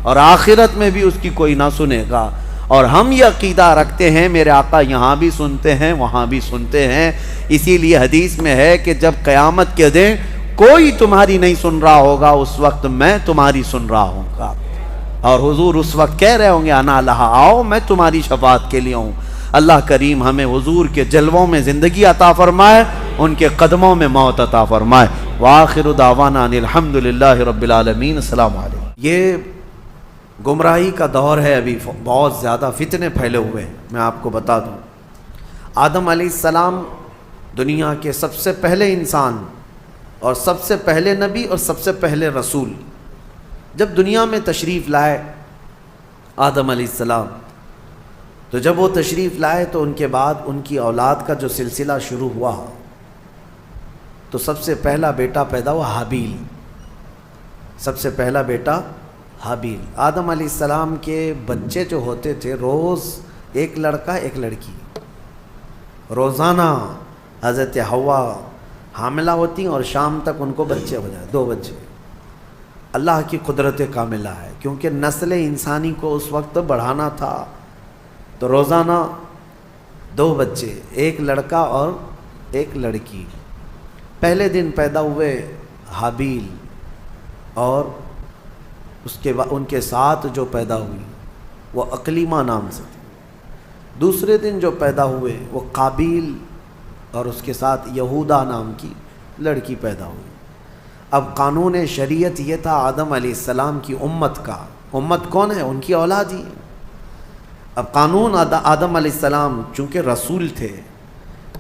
اور آخرت میں بھی اس کی کوئی نہ سنے گا۔ اور ہم یہ عقیدہ رکھتے ہیں میرے آقا یہاں بھی سنتے ہیں وہاں بھی سنتے ہیں۔ اسی لیے حدیث میں ہے کہ جب قیامت کے دن کوئی تمہاری نہیں سن رہا ہوگا، اس وقت میں تمہاری سن رہا ہوں گا، اور حضور اس وقت کہہ رہے ہوں گے انا لہا، آؤ میں تمہاری شفاعت کے لیے ہوں۔ اللہ کریم ہمیں حضور کے جلووں میں زندگی عطا فرمائے، ان کے قدموں میں موت عطا فرمائے۔ وآخر دعوانا ان الحمدللہ رب العالمین۔ السلام علیکم۔ یہ گمراہی کا دور ہے، ابھی بہت زیادہ فتنے پھیلے ہوئے ہیں۔ میں آپ کو بتا دوں، آدم علیہ السلام دنیا کے سب سے پہلے انسان اور سب سے پہلے نبی اور سب سے پہلے رسول جب دنیا میں تشریف لائے آدم علیہ السلام، تو جب وہ تشریف لائے تو ان کے بعد ان کی اولاد کا جو سلسلہ شروع ہوا، تو سب سے پہلا بیٹا پیدا ہوا حابیل، سب سے پہلا بیٹا حابیل۔ آدم علیہ السلام کے بچے جو ہوتے تھے، روز ایک لڑکا ایک لڑکی، روزانہ حضرت حوا حاملہ ہوتی اور شام تک ان کو بچے ہو جائے، 2 بچے۔ اللہ کی قدرت کاملہ ہے، کیونکہ نسل انسانی کو اس وقت بڑھانا تھا، تو روزانہ 2 بچے، ایک لڑکا اور ایک لڑکی۔ پہلے دن پیدا ہوئے حابیل، اور اس کے بعد ان کے ساتھ جو پیدا ہوئی وہ اقلیمہ نام سے تھی۔ دوسرے دن جو پیدا ہوئے وہ قابیل اور اس کے ساتھ یہودا نام کی لڑکی پیدا ہوئی۔ اب قانون شریعت یہ تھا آدم علیہ السلام کی امت کا، امت کون ہے؟ ان کی اولاد ہی۔ اب قانون آدم علیہ السلام چونکہ رسول تھے،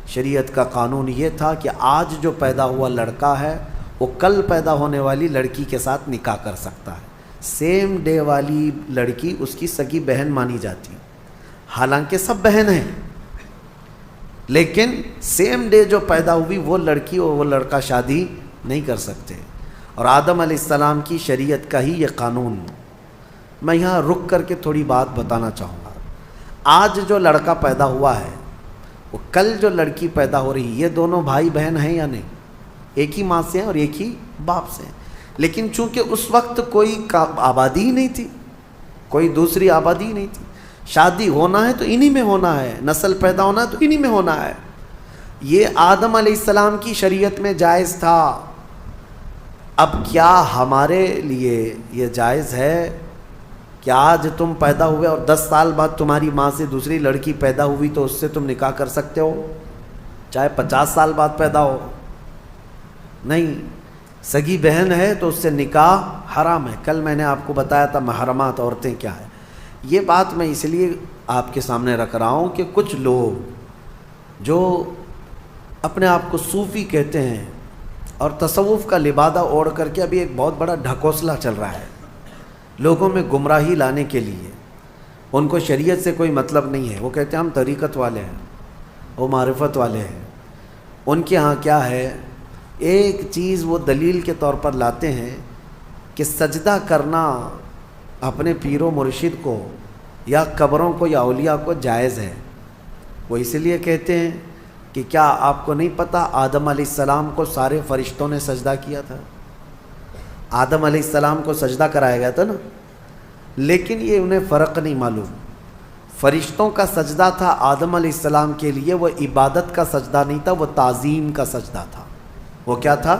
شریعت کا قانون یہ تھا کہ آج جو پیدا ہوا لڑکا ہے وہ کل پیدا ہونے والی لڑکی کے ساتھ نکاح کر سکتا ہے۔ سیم ڈے والی لڑکی اس کی سگی بہن مانی جاتی، حالانکہ سب بہن ہیں، لیکن سیم ڈے جو پیدا ہوئی وہ لڑکی اور وہ لڑکا شادی نہیں کر سکتے۔ اور آدم علیہ السلام کی شریعت کا ہی یہ قانون۔ میں یہاں رک کر کے تھوڑی بات بتانا چاہوں گا۔ آج جو لڑکا پیدا ہوا ہے وہ کل جو لڑکی پیدا ہو رہی، یہ دونوں بھائی بہن ہیں یا نہیں؟ ایک ہی ماں سے ہیں اور ایک ہی باپ سے ہیں، لیکن چونکہ اس وقت کوئی آبادی ہی نہیں تھی، کوئی دوسری آبادی ہی نہیں تھی، شادی ہونا ہے تو انہی میں ہونا ہے، نسل پیدا ہونا ہے تو انہی میں ہونا ہے۔ یہ آدم علیہ السلام کی شریعت میں جائز تھا۔ اب کیا ہمارے لیے یہ جائز ہے کہ آج تم پیدا ہوئے اور 10 سال بعد تمہاری ماں سے دوسری لڑکی پیدا ہوئی تو اس سے تم نکاح کر سکتے ہو، چاہے 50 سال بعد پیدا ہو؟ نہیں، سگی بہن ہے تو اس سے نکاح حرام ہے۔ کل میں نے آپ کو بتایا تھا محرمات عورتیں کیا ہے۔ یہ بات میں اس لیے آپ کے سامنے رکھ رہا ہوں کہ کچھ لوگ جو اپنے آپ کو صوفی کہتے ہیں اور تصوف کا لبادہ اوڑھ کر کے ابھی ایک بہت بڑا ڈھکوسلا چل رہا ہے لوگوں میں گمراہی لانے کے لیے، ان کو شریعت سے کوئی مطلب نہیں ہے۔ وہ کہتے ہیں ہم طریقت والے ہیں، وہ معرفت والے ہیں۔ ان کے ہاں کیا ہے، ایک چیز وہ دلیل کے طور پر لاتے ہیں کہ سجدہ کرنا اپنے پیر و مرشد کو یا قبروں کو یا اولیاء کو جائز ہے۔ وہ اس لیے کہتے ہیں کہ کیا آپ کو نہیں پتہ آدم علیہ السلام کو سارے فرشتوں نے سجدہ کیا تھا؟ آدم علیہ السلام کو سجدہ کرایا گیا تھا نا، لیکن یہ انہیں فرق نہیں معلوم۔ فرشتوں کا سجدہ تھا آدم علیہ السلام کے لیے، وہ عبادت کا سجدہ نہیں تھا، وہ تعظیم کا سجدہ تھا۔ وہ کیا تھا؟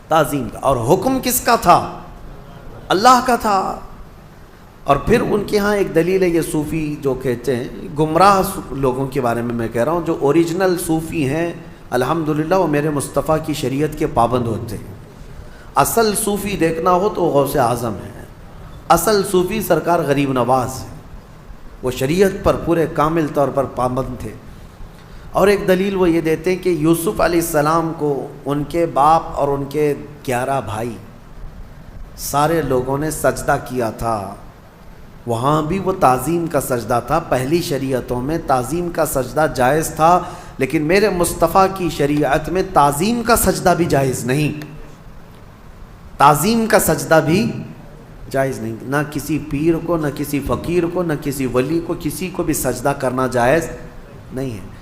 تعظیم کا۔ اور حکم کس کا تھا؟ اللہ کا تھا۔ اور پھر ان کے ہاں ایک دلیل ہے، یہ صوفی جو کہتے ہیں، گمراہ لوگوں کے بارے میں میں کہہ رہا ہوں، جو اوریجنل صوفی ہیں الحمدللہ وہ میرے مصطفیٰ کی شریعت کے پابند ہوتے ہیں۔ اصل صوفی دیکھنا ہو تو غوث اعظم ہے، اصل صوفی سرکار غریب نواز ہے، وہ شریعت پر پورے کامل طور پر پابند تھے۔ اور ایک دلیل وہ یہ دیتے ہیں کہ یوسف علیہ السلام کو ان کے باپ اور ان کے 11 بھائی سارے لوگوں نے سجدہ کیا تھا، وہاں بھی وہ تعظیم کا سجدہ تھا۔ پہلی شریعتوں میں تعظیم کا سجدہ جائز تھا، لیکن میرے مصطفیٰ کی شریعت میں تعظیم کا سجدہ بھی جائز نہیں، تعظیم کا سجدہ بھی جائز نہیں۔ نہ کسی پیر کو، نہ کسی فقیر کو، نہ کسی ولی کو، کسی کو بھی سجدہ کرنا جائز نہیں ہے۔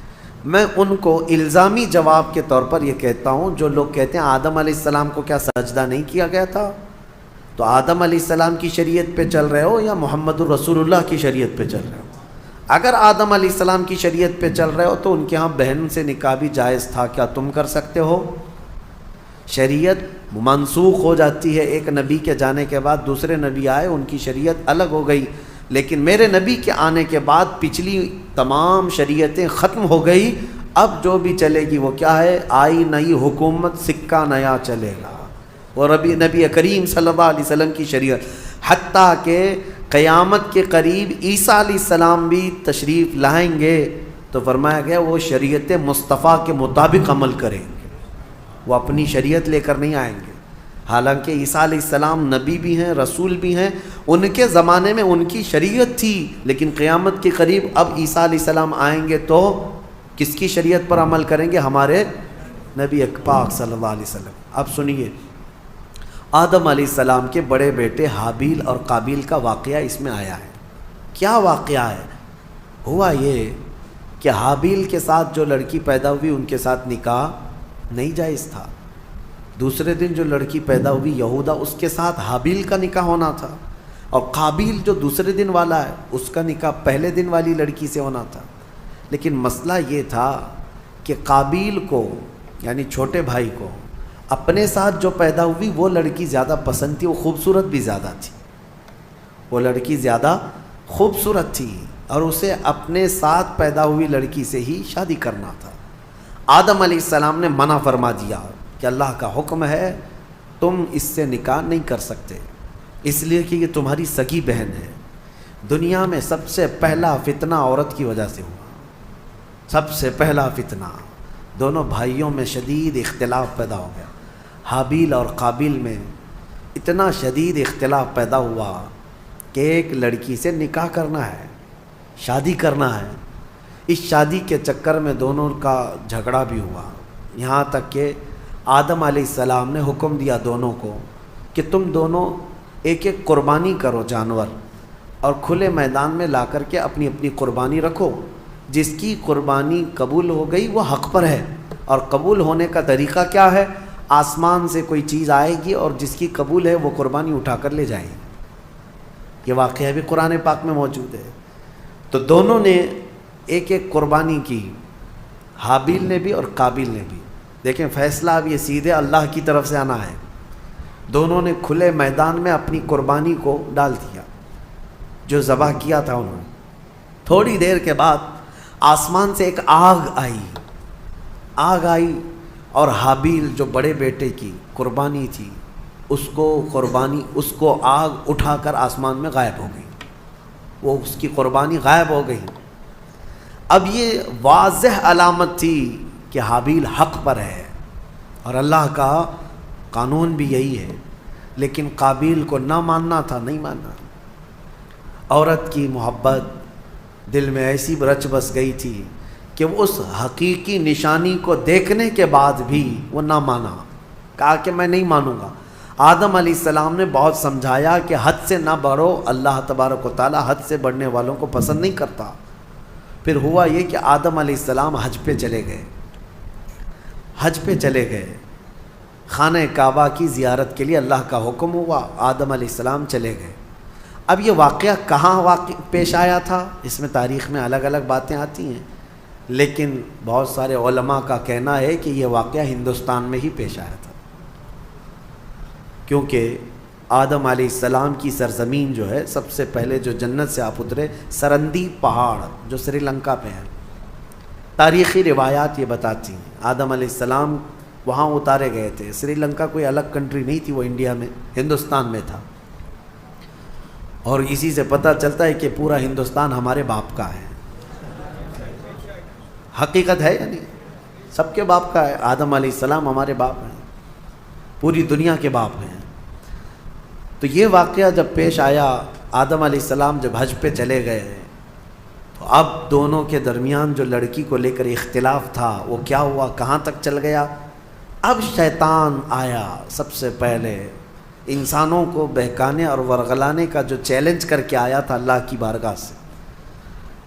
میں ان کو الزامی جواب کے طور پر یہ کہتا ہوں، جو لوگ کہتے ہیں آدم علیہ السلام کو کیا سجدہ نہیں کیا گیا تھا، تو آدم علیہ السلام کی شریعت پہ چل رہے ہو یا محمد الرسول اللہ کی شریعت پہ چل رہے ہو؟ اگر آدم علیہ السلام کی شریعت پہ چل رہے ہو تو ان کے ہاں بہن سے نکاح بھی جائز تھا، کیا تم کر سکتے ہو؟ شریعت منسوخ ہو جاتی ہے، ایک نبی کے جانے کے بعد دوسرے نبی آئے، ان کی شریعت الگ ہو گئی، لیکن میرے نبی کے آنے کے بعد پچھلی تمام شریعتیں ختم ہو گئی۔ اب جو بھی چلے گی وہ کیا ہے؟ آئی نئی حکومت، سکہ نیا چلے گا، وہ نبی کریم صلی اللہ علیہ وسلم کی شریعت۔ حتیٰ کہ قیامت کے قریب عیسیٰ علیہ السلام بھی تشریف لائیں گے تو فرمایا گیا وہ شریعت مصطفیٰ کے مطابق عمل کریں گے، وہ اپنی شریعت لے کر نہیں آئیں گے۔ حالانکہ عیسیٰ علیہ السلام نبی بھی ہیں، رسول بھی ہیں، ان کے زمانے میں ان کی شریعت تھی، لیکن قیامت کے قریب اب عیسیٰ علیہ السلام آئیں گے تو کس کی شریعت پر عمل کریں گے؟ ہمارے نبی پاک صلی اللہ علیہ وسلم۔ اب سنیے، آدم علیہ السلام کے بڑے بیٹے حابیل اور قابیل کا واقعہ اس میں آیا ہے۔ کیا واقعہ ہے؟ ہوا یہ کہ حابیل کے ساتھ جو لڑکی پیدا ہوئی ان کے ساتھ نکاح نہیں جائز تھا۔ دوسرے دن جو لڑکی پیدا ہوئی یہودا، اس کے ساتھ حابیل کا نکاح ہونا تھا، اور قابیل جو دوسرے دن والا ہے اس کا نکاح پہلے دن والی لڑکی سے ہونا تھا۔ لیکن مسئلہ یہ تھا کہ قابیل کو یعنی چھوٹے بھائی کو اپنے ساتھ جو پیدا ہوئی وہ لڑکی زیادہ پسند تھی، وہ خوبصورت بھی زیادہ تھی، وہ لڑکی زیادہ خوبصورت تھی، اور اسے اپنے ساتھ پیدا ہوئی لڑکی سے ہی شادی کرنا تھا۔ آدم علیہ السلام نے منع فرما دیا کہ اللہ کا حکم ہے تم اس سے نکاح نہیں کر سکتے، اس لیے کہ یہ تمہاری سگی بہن ہے۔ دنیا میں سب سے پہلا فتنہ عورت کی وجہ سے ہوا، سب سے پہلا فتنہ۔ دونوں بھائیوں میں شدید اختلاف پیدا ہو گیا، حابیل اور قابیل میں اتنا شدید اختلاف پیدا ہوا کہ ایک لڑکی سے نکاح کرنا ہے، شادی کرنا ہے۔ اس شادی کے چکر میں دونوں کا جھگڑا بھی ہوا، یہاں تک کہ آدم علیہ السلام نے حکم دیا دونوں کو کہ تم دونوں ایک ایک قربانی کرو جانور، اور کھلے میدان میں لا کر کے اپنی اپنی قربانی رکھو۔ جس کی قربانی قبول ہو گئی وہ حق پر ہے، اور قبول ہونے کا طریقہ کیا ہے؟ آسمان سے کوئی چیز آئے گی اور جس کی قبول ہے وہ قربانی اٹھا کر لے جائیں گی۔ یہ واقعہ بھی قرآن پاک میں موجود ہے۔ تو دونوں نے ایک ایک قربانی کی، حابیل نے بھی اور قابیل نے بھی۔ دیکھیں فیصلہ اب یہ سیدھے اللہ کی طرف سے آنا ہے۔ دونوں نے کھلے میدان میں اپنی قربانی کو ڈال دیا، جو ذبح کیا تھا انہوں نے۔ تھوڑی دیر کے بعد آسمان سے ایک آگ آئی اور حابیل جو بڑے بیٹے کی قربانی تھی اس کو آگ اٹھا کر آسمان میں غائب ہو گئی، وہ اس کی قربانی غائب ہو گئی۔ اب یہ واضح علامت تھی کہ حابیل حق پر ہے، اور اللہ کا قانون بھی یہی ہے، لیکن قابیل کو نہ ماننا تھا، نہیں ماننا۔ عورت کی محبت دل میں ایسی رچ بس گئی تھی کہ وہ اس حقیقی نشانی کو دیکھنے کے بعد بھی وہ نہ مانا، کہا کہ میں نہیں مانوں گا۔ آدم علیہ السلام نے بہت سمجھایا کہ حد سے نہ بڑھو، اللہ تبارک و تعالی حد سے بڑھنے والوں کو پسند نہیں کرتا۔ پھر ہوا یہ کہ آدم علیہ السلام حج پہ چلے گئے، خانہ کعبہ کی زیارت کے لیے اللہ کا حکم ہوا، آدم علیہ السلام چلے گئے۔ اب یہ واقعہ کہاں پیش آیا تھا، اس میں تاریخ میں الگ الگ باتیں آتی ہیں، لیکن بہت سارے علماء کا کہنا ہے کہ یہ واقعہ ہندوستان میں ہی پیش آیا تھا، کیونکہ آدم علیہ السلام کی سرزمین جو ہے، سب سے پہلے جو جنت سے آپ اترے سرندی پہاڑ جو سری لنکا پہ ہے، تاریخی روایات یہ بتاتی ہیں آدم علیہ السلام وہاں اتارے گئے تھے۔ سری لنکا کوئی الگ کنٹری نہیں تھی، وہ انڈیا میں ہندوستان میں تھا، اور اسی سے پتہ چلتا ہے کہ پورا ہندوستان ہمارے باپ کا ہے۔ حقیقت ہے یا نہیں؟ سب کے باپ کا ہے، آدم علیہ السلام ہمارے باپ ہیں، پوری دنیا کے باپ ہیں۔ تو یہ واقعہ جب پیش آیا، آدم علیہ السلام جب حج پہ چلے گئے، تو اب دونوں کے درمیان جو لڑکی کو لے کر اختلاف تھا وہ کیا ہوا، کہاں تک چل گیا؟ اب شیطان آیا، سب سے پہلے انسانوں کو بہکانے اور ورغلانے کا جو چیلنج کر کے آیا تھا اللہ کی بارگاہ سے۔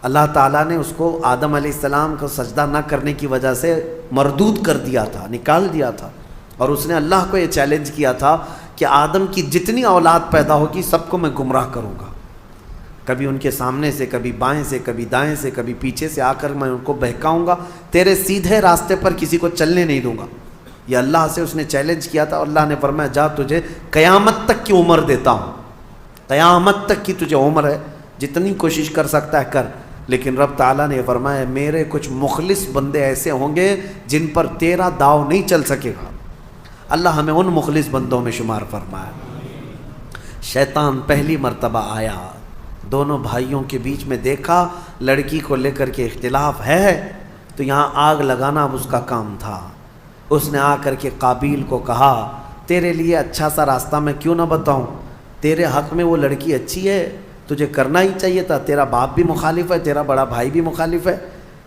اللہ تعالیٰ نے اس کو آدم علیہ السلام کو سجدہ نہ کرنے کی وجہ سے مردود کر دیا تھا، نکال دیا تھا، اور اس نے اللہ کو یہ چیلنج کیا تھا کہ آدم کی جتنی اولاد پیدا ہوگی سب کو میں گمراہ کروں گا، کبھی ان کے سامنے سے، کبھی بائیں سے، کبھی دائیں سے، کبھی پیچھے سے آ کر میں ان کو بہکاؤں گا، تیرے سیدھے راستے پر کسی کو چلنے نہیں دوں گا۔ یہ اللہ سے اس نے چیلنج کیا تھا، اور اللہ نے فرمایا جا تجھے قیامت تک کی عمر دیتا ہوں، قیامت تک کی تجھے عمر ہے، جتنی کوشش کر سکتا ہے کر۔ لیکن رب تعالیٰ نے فرمایا میرے کچھ مخلص بندے ایسے ہوں گے جن پر تیرا داؤ نہیں چل سکے گا۔ اللہ ہمیں ان مخلص بندوں میں شمار فرمائے۔ شیطان پہلی مرتبہ آیا، دونوں بھائیوں کے بیچ میں دیکھا لڑکی کو لے کر کے اختلاف ہے، تو یہاں آگ لگانا اب اس کا کام تھا۔ اس نے آ کر کے قابیل کو کہا تیرے لیے اچھا سا راستہ میں کیوں نہ بتاؤں، تیرے حق میں وہ لڑکی اچھی ہے، تجھے کرنا ہی چاہیے تھا، تیرا باپ بھی مخالف ہے، تیرا بڑا بھائی بھی مخالف ہے،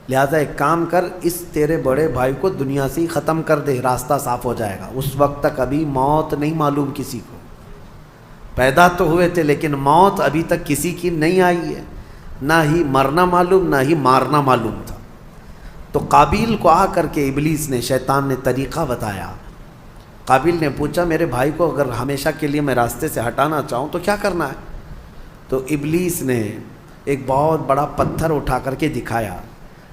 لہٰذا ایک کام کر، اس تیرے بڑے بھائی کو دنیا سے ہی ختم کر دے، راستہ صاف ہو جائے گا۔ اس وقت تک ابھی موت نہیں معلوم کسی کو، پیدا تو ہوئے تھے لیکن موت ابھی تک کسی کی نہیں آئی ہے، نہ ہی مرنا معلوم نہ ہی مارنا معلوم تھا۔ تو قابیل کو آ کر کے ابلیس نے، شیطان نے طریقہ بتایا۔ قابیل نے پوچھا میرے بھائی کو اگر ہمیشہ کے لیے میں راستے سے ہٹانا چاہوں تو کیا کرنا ہے؟ تو ابلیس نے ایک بہت بڑا پتھر اٹھا کر کے دکھایا،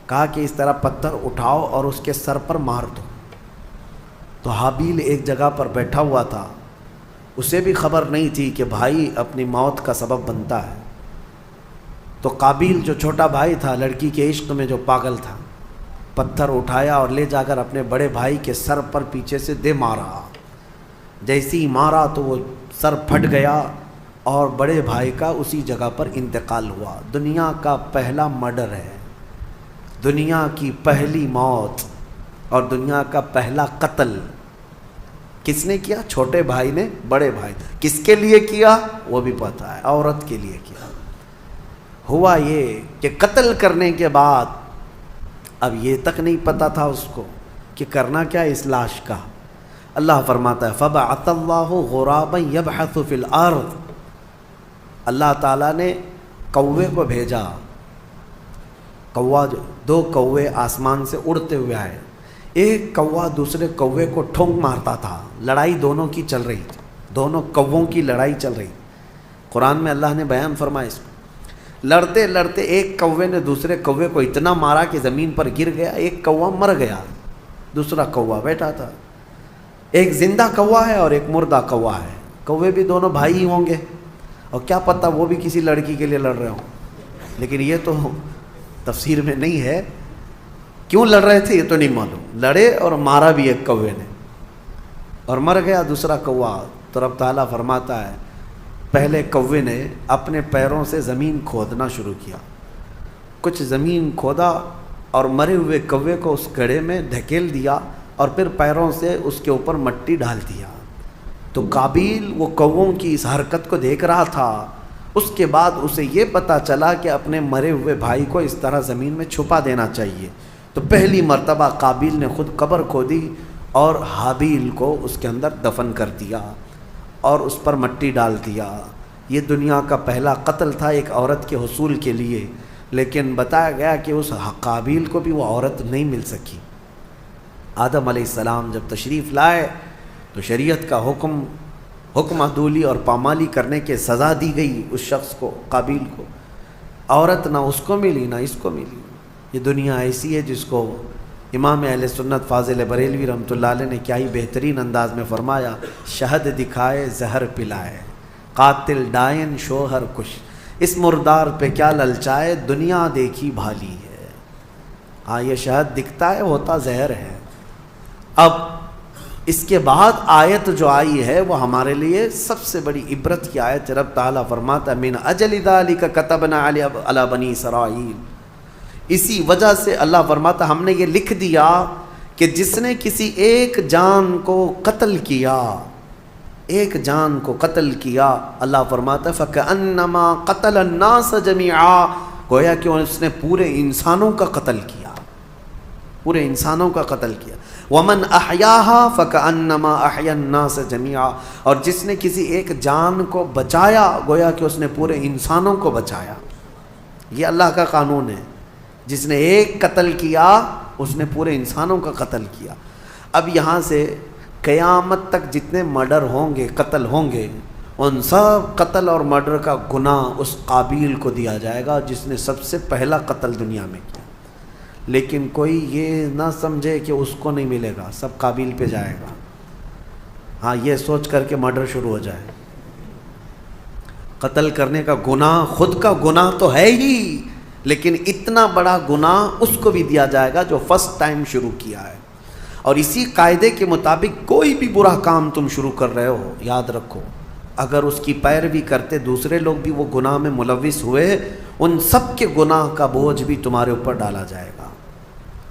کہا کہ اس طرح پتھر اٹھاؤ اور اس کے سر پر مار دو۔ تو حابیل ایک جگہ پر بیٹھا ہوا تھا، اسے بھی خبر نہیں تھی کہ بھائی اپنی موت کا سبب بنتا ہے۔ تو قابیل جو چھوٹا بھائی تھا لڑکی کے عشق میں جو پاگل تھا، پتھر اٹھایا اور لے جا کر اپنے بڑے بھائی کے سر پر پیچھے سے دے مارا۔ جیسی ہی مارا تو وہ سر پھٹ گیا اور بڑے بھائی کا اسی جگہ پر انتقال ہوا۔ دنیا کا پہلا مرڈر ہے، دنیا کی پہلی موت اور دنیا کا پہلا قتل کس نے کیا؟ چھوٹے بھائی نے بڑے بھائی۔ کس کے لیے کیا وہ بھی پتہ ہے، عورت کے لیے کیا۔ ہوا یہ کہ قتل کرنے کے بعد اب یہ تک نہیں پتا تھا اس کو کہ کرنا کیا اس لاش کا۔ اللہ فرماتا ہے فَبَعَثَ اللَّهُ غُرَابًا يَبْحَثُ فِي الْأَرْضِ، اللہ تعالیٰ نے کوے کو بھیجا۔ دو کوے آسمان سے اڑتے ہوئے آئے، ایک کوا دوسرے کوے کو ٹھونک مارتا تھا، لڑائی دونوں کی چل رہی تھی، دونوں کووں کی لڑائی چل رہی۔ قرآن میں اللہ نے بیان فرمایا اس کو، لڑتے لڑتے ایک کوے نے دوسرے کوے کو اتنا مارا کہ زمین پر گر گیا، ایک کوا مر گیا، دوسرا کوا بیٹھا تھا۔ ایک زندہ کوا ہے اور ایک مردہ کوا ہے، کوے بھی دونوں بھائی ہوں گے اور کیا پتہ وہ بھی کسی لڑکی کے لیے لڑ رہے ہوں، لیکن یہ تو تفسیر میں نہیں ہے کیوں لڑ رہے تھے، یہ تو نہیں معلوم۔ لڑے اور مارا بھی ایک کوے نے اور مر گیا دوسرا کوا۔ تو رب تعالیٰ فرماتا ہے پہلے کوے نے اپنے پیروں سے زمین کھودنا شروع کیا، کچھ زمین کھودا اور مرے ہوئے کوے کو اس گڑھے میں دھکیل دیا اور پھر پیروں سے اس کے اوپر مٹی ڈال دیا۔ تو قابیل وہ کووں کی اس حرکت کو دیکھ رہا تھا، اس کے بعد اسے یہ پتہ چلا کہ اپنے مرے ہوئے بھائی کو اس طرح زمین میں چھپا دینا چاہیے۔ تو پہلی مرتبہ قابیل نے خود قبر کھودی اور حابیل کو اس کے اندر دفن کر دیا اور اس پر مٹی ڈال دیا۔ یہ دنیا کا پہلا قتل تھا ایک عورت کے حصول کے لیے، لیکن بتایا گیا کہ اس قابیل کو بھی وہ عورت نہیں مل سکی۔ آدم علیہ السلام جب تشریف لائے تو شریعت کا حکم عدولی اور پامالی کرنے کے سزا دی گئی اس شخص کو، قابیل کو۔ عورت نہ اس کو ملی نہ اس کو ملی۔ یہ دنیا ایسی ہے جس کو امام اہل سنت فاضل بریلوی رحمۃ اللہ علیہ نے کیا ہی بہترین انداز میں فرمایا، شہد دکھائے زہر پلائے، قاتل ڈائن شوہر کش، اس مردار پہ کیا للچائے، دنیا دیکھی بھالی ہے۔ ہاں یہ شہد دکھتا ہے ہوتا زہر ہے۔ اب اس کے بعد آیت جو آئی ہے وہ ہمارے لیے سب سے بڑی عبرت کی آیت۔ رب تعالیٰ فرماتا ہے من اجل ذالک کتبنا علی بنی اسرائیل، اسی وجہ سے اللہ فرماتا ہم نے یہ لکھ دیا کہ جس نے کسی ایک جان کو قتل کیا، ایک جان کو قتل کیا، اللہ فرماتا ہے فکأنما قتل الناس جميعا، گویا کہ اس نے پورے انسانوں کا قتل کیا، پورے انسانوں کا قتل کیا۔ ومن احیاها فکأنما احیا الناس جميعا، اور جس نے کسی ایک جان کو بچایا گویا کہ اس نے پورے انسانوں کو بچایا۔ یہ اللہ کا قانون ہے، جس نے ایک قتل کیا اس نے پورے انسانوں کا قتل کیا۔ اب یہاں سے قیامت تک جتنے مرڈر ہوں گے، قتل ہوں گے، ان سب قتل اور مرڈر کا گناہ اس قابیل کو دیا جائے گا جس نے سب سے پہلا قتل دنیا میں کیا۔ لیکن کوئی یہ نہ سمجھے کہ اس کو نہیں ملے گا، سب قابیل پہ جائے گا۔ ہاں یہ سوچ کر کے مرڈر شروع ہو جائے۔ قتل کرنے کا گناہ خود کا گناہ تو ہے ہی، لیکن اتنا بڑا گناہ اس کو بھی دیا جائے گا جو فرسٹ ٹائم شروع کیا ہے۔ اور اسی قاعدے کے مطابق کوئی بھی برا کام تم شروع کر رہے ہو، یاد رکھو اگر اس کی پیروی کرتے دوسرے لوگ بھی وہ گناہ میں ملوث ہوئے، ان سب کے گناہ کا بوجھ بھی تمہارے اوپر ڈالا جائے گا۔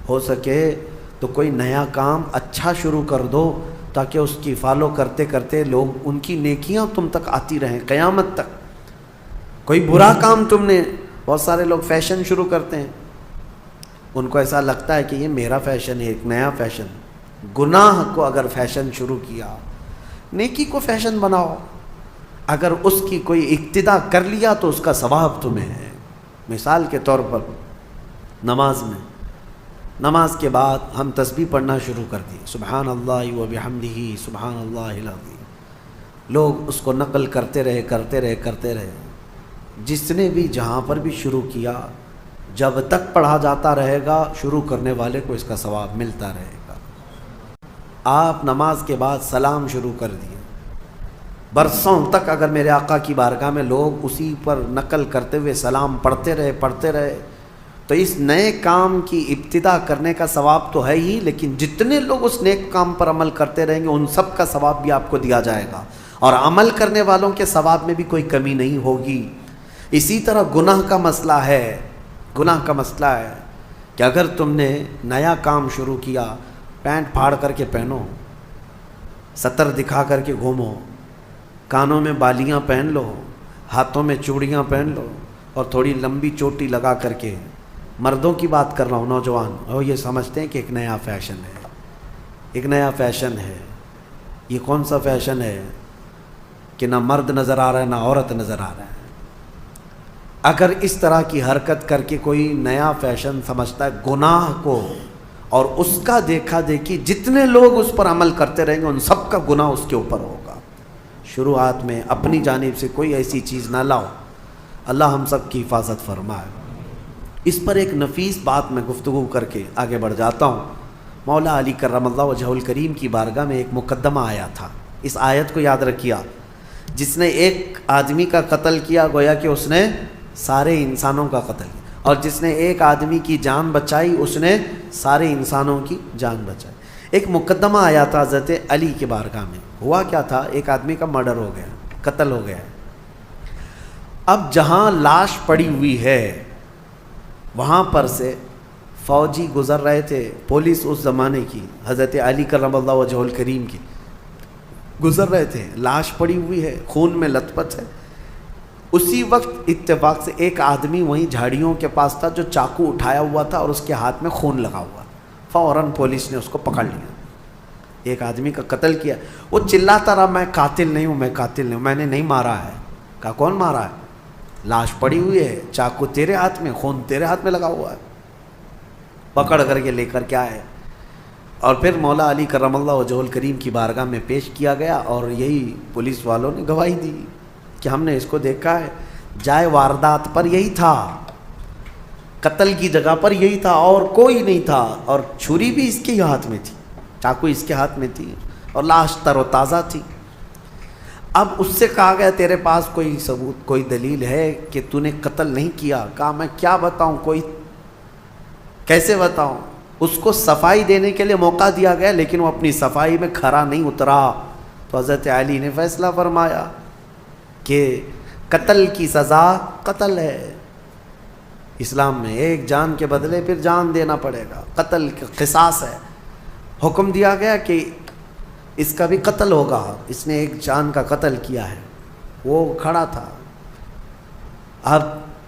ہو سکے تو کوئی نیا کام اچھا شروع کر دو تاکہ اس کی فالو کرتے کرتے لوگ ان کی نیکیاں تم تک آتی رہیں قیامت تک۔ کوئی برا کام تم نے، بہت سارے لوگ فیشن شروع کرتے ہیں، ان کو ایسا لگتا ہے کہ یہ میرا فیشن ہے، ایک نیا فیشن۔ گناہ کو اگر فیشن شروع کیا، نیکی کو فیشن بناؤ۔ اگر اس کی کوئی اقتدا کر لیا تو اس کا ثواب تمہیں ہے۔ مثال کے طور پر نماز میں، نماز کے بعد ہم تسبیح پڑھنا شروع کر دی، سبحان اللہ و بحمدہ سبحان اللہ العظیم، لوگ اس کو نقل کرتے رہے۔ جس نے بھی جہاں پر بھی شروع کیا، جب تک پڑھا جاتا رہے گا شروع کرنے والے کو اس کا ثواب ملتا رہے گا۔ آپ نماز کے بعد سلام شروع کر دیے، برسوں تک اگر میرے آقا کی بارگاہ میں لوگ اسی پر نقل کرتے ہوئے سلام پڑھتے رہے تو اس نئے کام کی ابتدا کرنے کا ثواب تو ہے ہی، لیکن جتنے لوگ اس نیک کام پر عمل کرتے رہیں گے ان سب کا ثواب بھی آپ کو دیا جائے گا، اور عمل کرنے والوں کے ثواب میں بھی کوئی کمی نہیں ہوگی۔ اسی طرح گناہ کا مسئلہ ہے کہ اگر تم نے نیا کام شروع کیا، پینٹ پھاڑ کر کے پہنو، سطر دکھا کر کے گھومو، کانوں میں بالیاں پہن لو، ہاتھوں میں چوڑیاں پہن لو، اور تھوڑی لمبی چوٹی لگا کر کے، مردوں کی بات کر رہا ہوں، نوجوان، اور یہ سمجھتے ہیں کہ ایک نیا فیشن ہے۔ یہ کون سا فیشن ہے کہ نہ مرد نظر آ رہا ہے نہ عورت نظر آ رہا ہے۔ اگر اس طرح کی حرکت کر کے کوئی نیا فیشن سمجھتا ہے گناہ کو، اور اس کا دیکھا دیکھی جتنے لوگ اس پر عمل کرتے رہیں گے ان سب کا گناہ اس کے اوپر ہوگا۔ شروعات میں اپنی جانب سے کوئی ایسی چیز نہ لاؤ، اللہ ہم سب کی حفاظت فرمائے۔ اس پر ایک نفیس بات میں گفتگو کر کے آگے بڑھ جاتا ہوں۔ مولا علی کرم اللہ وجہہ الکریم کی بارگاہ میں ایک مقدمہ آیا تھا، اس آیت کو یاد رکھیا، جس نے ایک آدمی کا قتل کیا گویا کہ اس نے سارے انسانوں کا قتل کیا، اور جس نے ایک آدمی کی جان بچائی اس نے سارے انسانوں کی جان بچائی۔ ایک مقدمہ آیا تھا حضرت علی کے بارگاہ میں۔ ہوا کیا تھا، ایک آدمی کا مرڈر ہو گیا، قتل ہو گیا۔ اب جہاں لاش پڑی ہوئی ہے وہاں پر سے فوجی گزر رہے تھے، پولیس اس زمانے کی حضرت علی کرم اللہ وجہہ الکریم کی گزر رہے تھے، لاش پڑی ہوئی ہے، خون میں لت پت ہے۔ اسی وقت اتفاق سے ایک آدمی وہیں جھاڑیوں کے پاس تھا جو چاقو اٹھایا ہوا تھا اور اس کے ہاتھ میں خون لگا ہوا، فوراً پولیس نے اس کو پکڑ لیا۔ ایک آدمی کا قتل کیا، وہ چلاتا رہا میں قاتل نہیں ہوں، میں نے نہیں مارا ہے۔ کہا کون مارا ہے؟ لاش پڑی ہوئی ہے، چاقو تیرے ہاتھ میں، خون تیرے ہاتھ میں لگا ہوا ہے، پکڑ کر کے لے کر کے آئے، اور پھر مولا علی کرم اللہ وجہہ الکریم کی بارگاہ میں پیش کیا گیا، اور یہی پولیس والوں نے گواہی دی کہ ہم نے اس کو دیکھا ہے، جائے واردات پر یہی تھا، قتل کی جگہ پر یہی تھا، اور کوئی نہیں تھا، اور چھری بھی اس کے ہاتھ میں تھی، چاقو اس کے ہاتھ میں تھی، اور لاش تر و تازہ تھی۔ اب اس سے کہا گیا تیرے پاس کوئی ثبوت، کوئی دلیل ہے کہ تو نے قتل نہیں کیا؟ کہا میں کیا بتاؤں، کیسے بتاؤں؟ اس کو صفائی دینے کے لیے موقع دیا گیا لیکن وہ اپنی صفائی میں کھرا نہیں اترا، تو حضرت علی نے فیصلہ فرمایا کہ قتل کی سزا قتل ہے، اسلام میں ایک جان کے بدلے پھر جان دینا پڑے گا، قتل قصاص ہے، حکم دیا گیا کہ اس کا بھی قتل ہوگا، اس نے ایک جان کا قتل کیا ہے۔ وہ کھڑا تھا، اب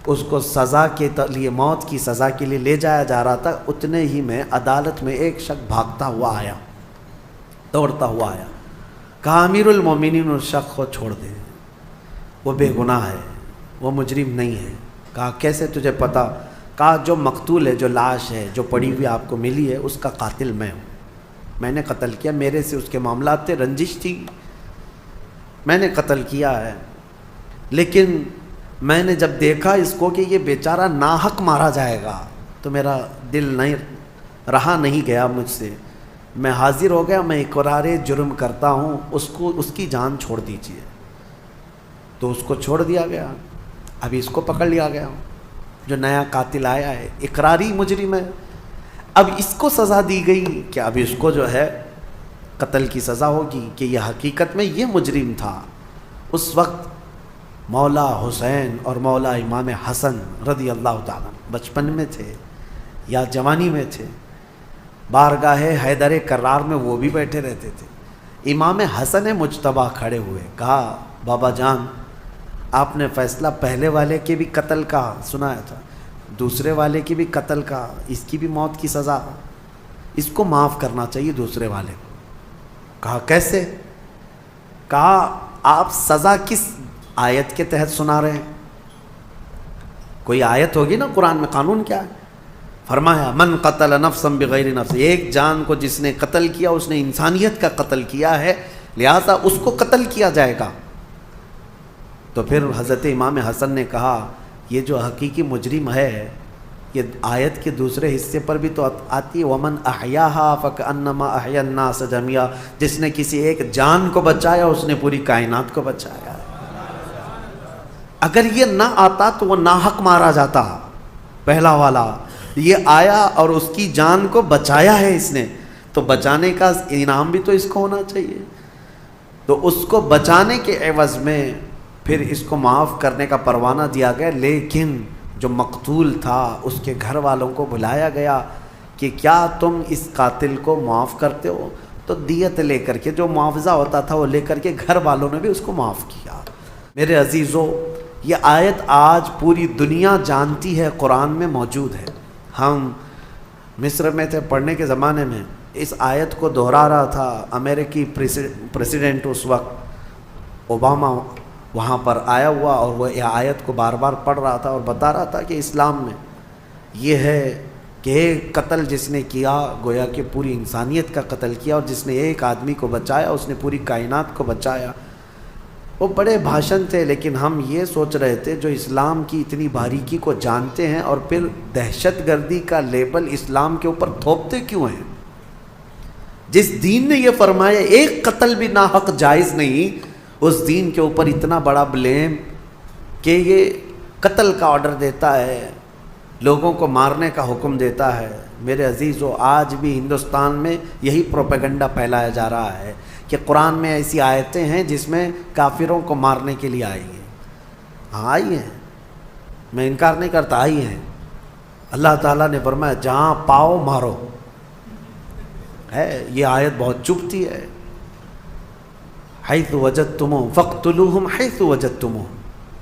اس کو سزا کے لیے، موت کی سزا کے لیے لے جایا جا رہا تھا، اتنے ہی میں عدالت میں ایک شخص بھاگتا ہوا آیا، دوڑتا ہوا آیا، کہا امیر المومنین اس شخص کو چھوڑ دیں، وہ بے گناہ ہے، وہ مجرم نہیں ہے۔ کہا کیسے تجھے پتا؟ کہا جو مقتول ہے، جو لاش ہے، جو پڑی ہوئی آپ کو ملی ہے، اس کا قاتل میں ہوں، میں نے قتل کیا، میرے سے اس کے معاملات تھے، رنجش تھی، میں نے قتل کیا ہے، لیکن میں نے جب دیکھا اس کو کہ یہ بیچارہ ناحق مارا جائے گا تو میرا دل نہیں رہا، نہیں گیا مجھ سے، میں حاضر ہو گیا، میں اقرار جرم کرتا ہوں، اس کی جان چھوڑ دیجیے۔ تو اس کو چھوڑ دیا گیا، ابھی اس کو پکڑ لیا گیا، جو نیا قاتل آیا ہے، اقراری مجرم ہے، اب اس کو سزا دی گئی کہ اب اس کو جو ہے قتل کی سزا ہوگی، کہ یہ حقیقت میں یہ مجرم تھا۔ اس وقت مولا حسین اور مولا امام حسن رضی اللہ تعالیٰ بچپن میں تھے یا جوانی میں تھے، بارگاہ حیدر کرار میں وہ بھی بیٹھے رہتے تھے۔ امام حسن مجتبیٰ کھڑے ہوئے، کہا بابا جان آپ نے فیصلہ پہلے والے کے بھی قتل کا سنایا تھا، دوسرے والے کی بھی قتل کا، اس کی بھی موت کی سزا، اس کو معاف کرنا چاہیے دوسرے والے کو۔ کہا کیسے؟ کہا آپ سزا کس آیت کے تحت سنا رہے ہیں؟ کوئی آیت ہوگی نا قرآن میں، قانون کیا ہے؟ فرمایا من قتل نفسا بغیر نفس، ایک جان کو جس نے قتل کیا اس نے انسانیت کا قتل کیا ہے، لہذا اس کو قتل کیا جائے گا۔ تو پھر حضرت امام حسن نے کہا یہ جو حقیقی مجرم ہے یہ آیت کے دوسرے حصے پر بھی تو آتی ہے ومن احیاہا فکأنما احیا الناس جميعا، جس نے کسی ایک جان کو بچایا اس نے پوری کائنات کو بچایا۔ اگر یہ نہ آتا تو وہ ناحق مارا جاتا، پہلا والا یہ آیا اور اس کی جان کو بچایا ہے اس نے، تو بچانے کا انعام بھی تو اس کو ہونا چاہیے۔ تو اس کو بچانے کے عوض میں پھر اس کو معاف کرنے کا پروانہ دیا گیا، لیکن جو مقتول تھا اس کے گھر والوں کو بلایا گیا کہ کیا تم اس قاتل کو معاف کرتے ہو؟ تو دیت لے کر کے، جو معاوضہ ہوتا تھا وہ لے کر کے گھر والوں نے بھی اس کو معاف کیا۔ میرے عزیزو، یہ آیت آج پوری دنیا جانتی ہے، قرآن میں موجود ہے۔ ہم مصر میں تھے پڑھنے کے زمانے میں، اس آیت کو دہرا رہا تھا امریکی پریسیڈنٹ اس وقت اوباما، وہاں پر آیا ہوا اور وہ یہ آیت کو بار بار پڑھ رہا تھا اور بتا رہا تھا کہ اسلام میں یہ ہے کہ ایک قتل جس نے کیا گویا کہ پوری انسانیت کا قتل کیا، اور جس نے ایک آدمی کو بچایا اس نے پوری کائنات کو بچایا۔ وہ بڑے بھاشن تھے، لیکن ہم یہ سوچ رہے تھے جو اسلام کی اتنی باریکی کو جانتے ہیں اور پھر دہشت گردی کا لیبل اسلام کے اوپر تھوپتے کیوں ہیں؟ جس دین نے یہ فرمایا ایک قتل بھی ناحق جائز نہیں، اس دین کے اوپر اتنا بڑا بلیم کہ یہ قتل کا آرڈر دیتا ہے، لوگوں کو مارنے کا حکم دیتا ہے۔ میرے عزیزو، آج بھی ہندوستان میں یہی پروپیگنڈا پھیلایا جا رہا ہے کہ قرآن میں ایسی آیتیں ہیں جس میں کافروں کو مارنے کے لیے آئی ہیں۔ ہاں آئی ہیں، میں انکار نہیں کرتا، آئی ہیں۔ اللہ تعالیٰ نے فرمایا جہاں پاؤ مارو، ہے یہ آیت بہت چبھتی ہے۔ حیث وجدتموہم فاقتلوہم حیث وجدتموہم،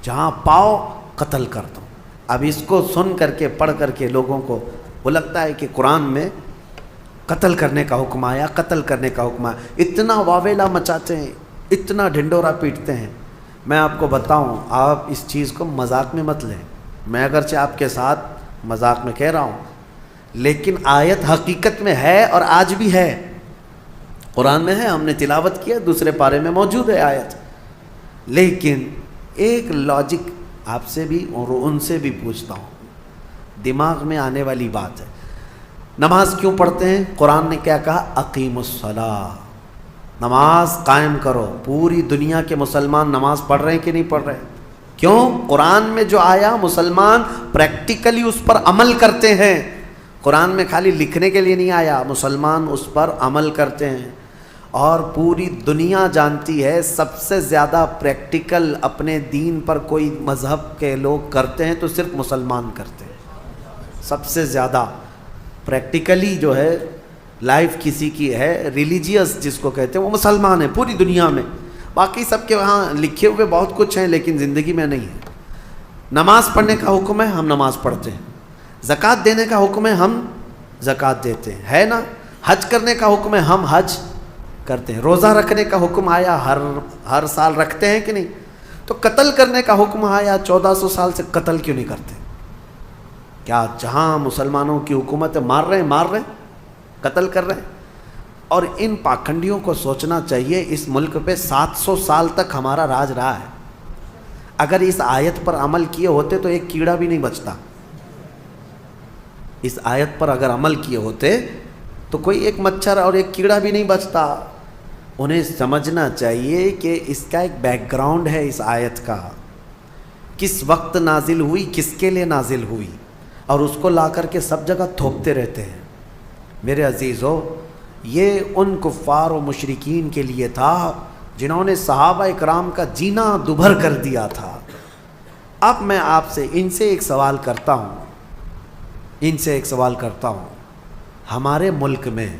جہاں پاؤ قتل کر دو۔ اب اس کو سن کر کے پڑھ کر کے لوگوں کو وہ لگتا ہے کہ قرآن میں قتل کرنے کا حکم آیا، قتل کرنے کا حکم آیا، اتنا واویلا مچاتے ہیں، اتنا ڈھنڈورا پیٹتے ہیں۔ میں آپ کو بتاؤں، آپ اس چیز کو مذاق میں مت لیں، میں اگرچہ آپ کے ساتھ مذاق میں کہہ رہا ہوں، لیکن آیت حقیقت میں ہے اور آج بھی ہے، قرآن میں ہے، ہم نے تلاوت کیا، دوسرے پارے میں موجود ہے آیت۔ لیکن ایک لاجک آپ سے بھی اور ان سے بھی پوچھتا ہوں، دماغ میں آنے والی بات ہے، نماز کیوں پڑھتے ہیں؟ قرآن نے کیا کہا؟ اقیموا الصلاۃ، نماز قائم کرو۔ پوری دنیا کے مسلمان نماز پڑھ رہے ہیں کہ نہیں پڑھ رہے؟ کیوں؟ قرآن میں جو آیا مسلمان پریکٹیکلی اس پر عمل کرتے ہیں۔ قرآن میں خالی لکھنے کے لیے نہیں آیا، مسلمان اس پر عمل کرتے ہیں۔ اور پوری دنیا جانتی ہے سب سے زیادہ پریکٹیکل اپنے دین پر کوئی مذہب کے لوگ کرتے ہیں تو صرف مسلمان کرتے ہیں۔ سب سے زیادہ پریکٹیکلی جو ہے لائف کسی کی ہے ریلیجیس جس کو کہتے ہیں، وہ مسلمان ہیں پوری دنیا میں۔ باقی سب کے وہاں لکھے ہوئے بہت کچھ ہیں لیکن زندگی میں نہیں ہے۔ نماز پڑھنے کا حکم ہے، ہم نماز پڑھتے ہیں۔ زکوٰۃ دینے کا حکم ہے، ہم زکوٰۃ دیتے ہیں، ہے نا؟ حج کرنے کا حکم ہے، ہم حج کرتے ہیں۔ روزہ رکھنے کا حکم آیا، ہر سال رکھتے ہیں کہ نہیں؟ تو قتل کرنے کا حکم آیا، 1400 سال سے قتل کیوں نہیں کرتے؟ کیا جہاں مسلمانوں کی حکومت ہے مار رہے ہیں، قتل کر رہے ہیں؟ اور ان پاکھنڈیوں کو سوچنا چاہیے، اس ملک پہ 700 سال تک ہمارا راج رہا ہے۔ اگر اس آیت پر عمل کیے ہوتے تو ایک کیڑا بھی نہیں بچتا۔ اس آیت پر اگر عمل کیے ہوتے تو کوئی ایک مچھر اور ایک کیڑا بھی نہیں بچتا۔ انہیں سمجھنا چاہیے کہ اس کا ایک بیک گراؤنڈ ہے، اس آیت کا کس وقت نازل ہوئی، کس کے لیے نازل ہوئی، اور اس کو لا کر کے سب جگہ تھوپتے رہتے ہیں۔ میرے عزیزو، یہ ان کفار و مشرکین کے لیے تھا جنہوں نے صحابہ اکرام کا جینا دوبھر کر دیا تھا۔ اب میں آپ سے ان سے ایک سوال کرتا ہوں، ہمارے ملک میں